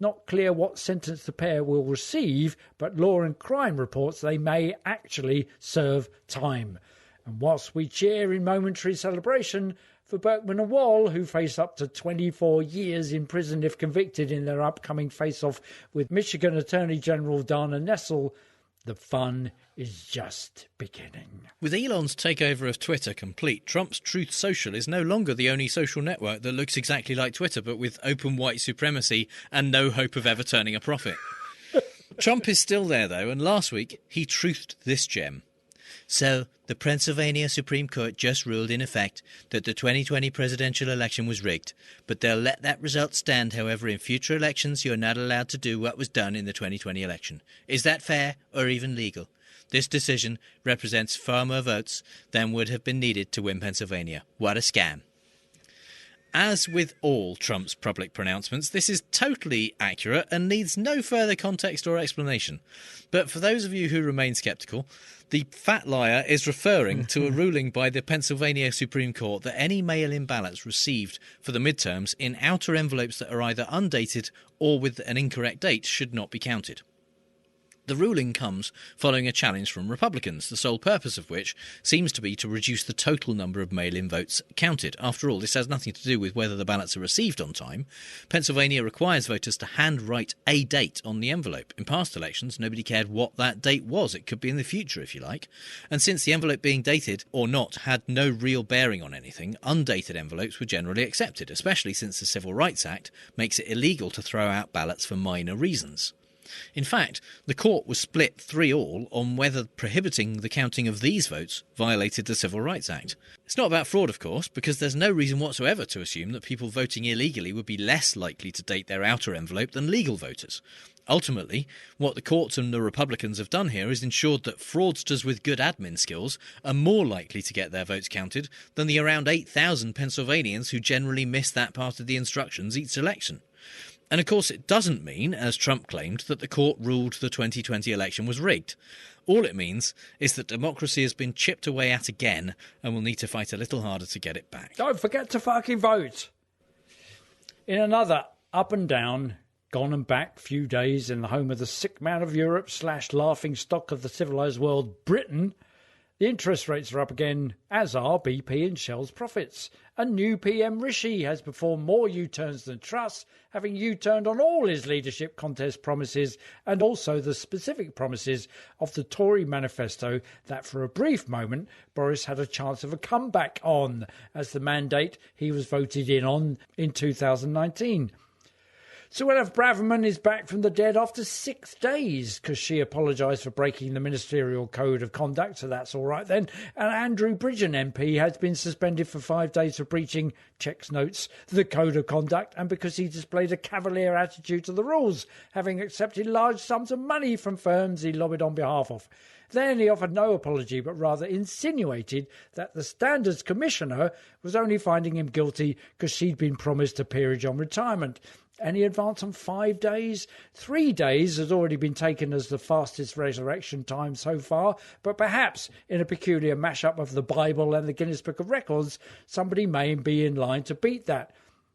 Speaker 6: Not clear what sentence the pair will receive, but Law and Crime reports they may actually serve time. And whilst we cheer in momentary celebration for Berkman and Wall, who face up to 24 years in prison if convicted in their upcoming face-off with Michigan Attorney General Dana Nessel, the fun is just beginning.
Speaker 5: With Elon's takeover of Twitter complete, Trump's Truth Social is no longer the only social network that looks exactly like Twitter, but with open white supremacy and no hope of ever turning a profit. Trump is still there, though, and last week he truthed this gem. So, the Pennsylvania Supreme Court just ruled in effect that the 2020 presidential election was rigged, but they'll let that result stand. However, in future elections, you're not allowed to do what was done in the 2020 election. Is that fair or even legal? This decision represents far more votes than would have been needed to win Pennsylvania. What a scam. As with all Trump's public pronouncements, this is totally accurate and needs no further context or explanation. But for those of you who remain sceptical, the fat liar is referring to a ruling by the Pennsylvania Supreme Court that any mail-in ballots received for the midterms in outer envelopes that are either undated or with an incorrect date should not be counted. The ruling comes following a challenge from Republicans, the sole purpose of which seems to be to reduce the total number of mail-in votes counted. After all, this has nothing to do with whether the ballots are received on time. Pennsylvania requires voters to handwrite a date on the envelope. In past elections, nobody cared what that date was. It could be in the future, if you like. And since the envelope being dated or not had no real bearing on anything, undated envelopes were generally accepted, especially since the Civil Rights Act makes it illegal to throw out ballots for minor reasons. In fact, the court was split 3-3 on whether prohibiting the counting of these votes violated the Civil Rights Act. It's not about fraud, of course, because there's no reason whatsoever to assume that people voting illegally would be less likely to date their outer envelope than legal voters. Ultimately, what the courts and the Republicans have done here is ensured that fraudsters with good admin skills are more likely to get their votes counted than the around 8,000 Pennsylvanians who generally miss that part of the instructions each election. And of course it doesn't mean, as Trump claimed, that the court ruled the 2020 election was rigged. All it means is that democracy has been chipped away at again and will need to fight a little harder to get it back.
Speaker 6: Don't forget to fucking vote. In another up and down, gone and back few days in the home of the sick man of Europe / laughing stock of the civilised world, Britain, the interest rates are up again, as are BP and Shell's profits. A new PM Rishi has performed more U-turns than Truss, having U-turned on all his leadership contest promises and also the specific promises of the Tory manifesto that for a brief moment Boris had a chance of a comeback on as the mandate he was voted in on in 2019. Suella Braverman is back from the dead after 6 days because she apologised for breaking the ministerial code of conduct, so that's all right then. And Andrew Bridgen MP has been suspended for 5 days for breaching, checks notes, the code of conduct, and because he displayed a cavalier attitude to the rules, having accepted large sums of money from firms he lobbied on behalf of. Then he offered no apology, but rather insinuated that the Standards Commissioner was only finding him guilty because she'd been promised a peerage on retirement. Any advance on 5 days? 3 days has already been taken as the fastest resurrection time so far, but perhaps in a peculiar mashup of the Bible and the Guinness Book of Records, somebody may be in line to beat that.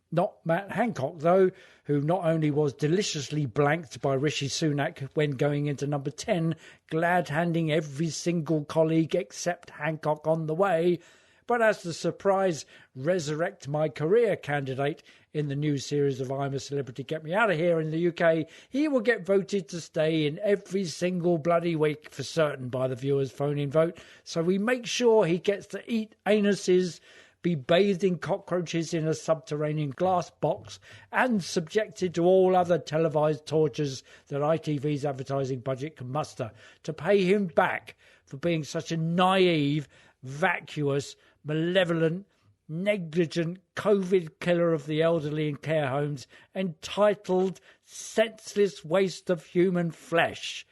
Speaker 6: Not Matt Hancock, though, who not only was deliciously blanked by Rishi Sunak when going into number 10, glad-handing every single colleague except Hancock on the way, but as the surprise Resurrect My Career candidate in the new series of I'm a Celebrity, Get Me Out of Here in the UK, he will get voted to stay in every single bloody week for certain by the viewers' phone-in vote, so we make sure he gets to eat anuses, be bathed in cockroaches in a subterranean glass box, and subjected to all other televised tortures that ITV's advertising budget can muster, to pay him back for being such a naive, vacuous, malevolent, negligent COVID killer of the elderly in care homes, entitled senseless waste of human flesh.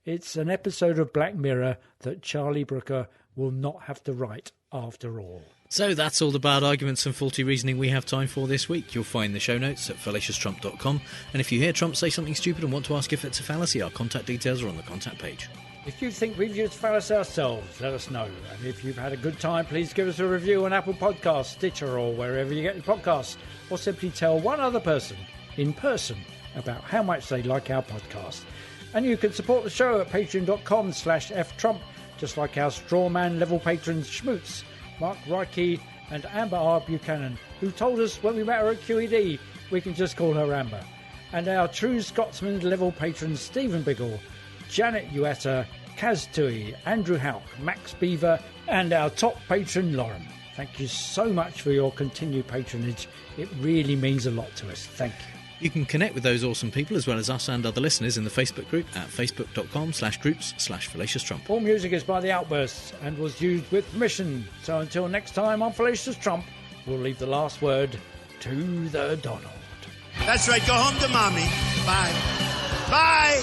Speaker 6: It's an episode of Black Mirror that Charlie Brooker will not have to write after all.
Speaker 5: So that's all the bad arguments and faulty reasoning we have time for this week. You'll find the show notes at fallaciostrump.com, and if you hear Trump say something stupid and want to ask if it's a fallacy, our contact details are on the contact page.
Speaker 6: If you think we've used fallacy ourselves, let us know. And if you've had a good time, please give us a review on Apple Podcasts, Stitcher, or wherever you get your podcasts. Or simply tell one other person, in person, about how much they like our podcast. And you can support the show at patreon.com/ftrump, just like our strawman level patrons Schmutz, Mark Reike, and Amber R. Buchanan, who told us when we met her at QED we can just call her Amber. And our true Scotsman level patrons Stephen Biggle, Janet Uetta, Kaz Tui, Andrew Houck, Max Beaver, and our top patron Lauren. Thank you so much for your continued patronage. It really means a lot to us. Thank you.
Speaker 5: You can connect with those awesome people as well as us and other listeners in the Facebook group at facebook.com/groups/FallaciousTrump.
Speaker 6: All music is by The Outbursts and was used with permission. So until next time on Fallacious Trump, we'll leave the last word to the Donald.
Speaker 21: That's right. Go home to mommy. Bye. Bye.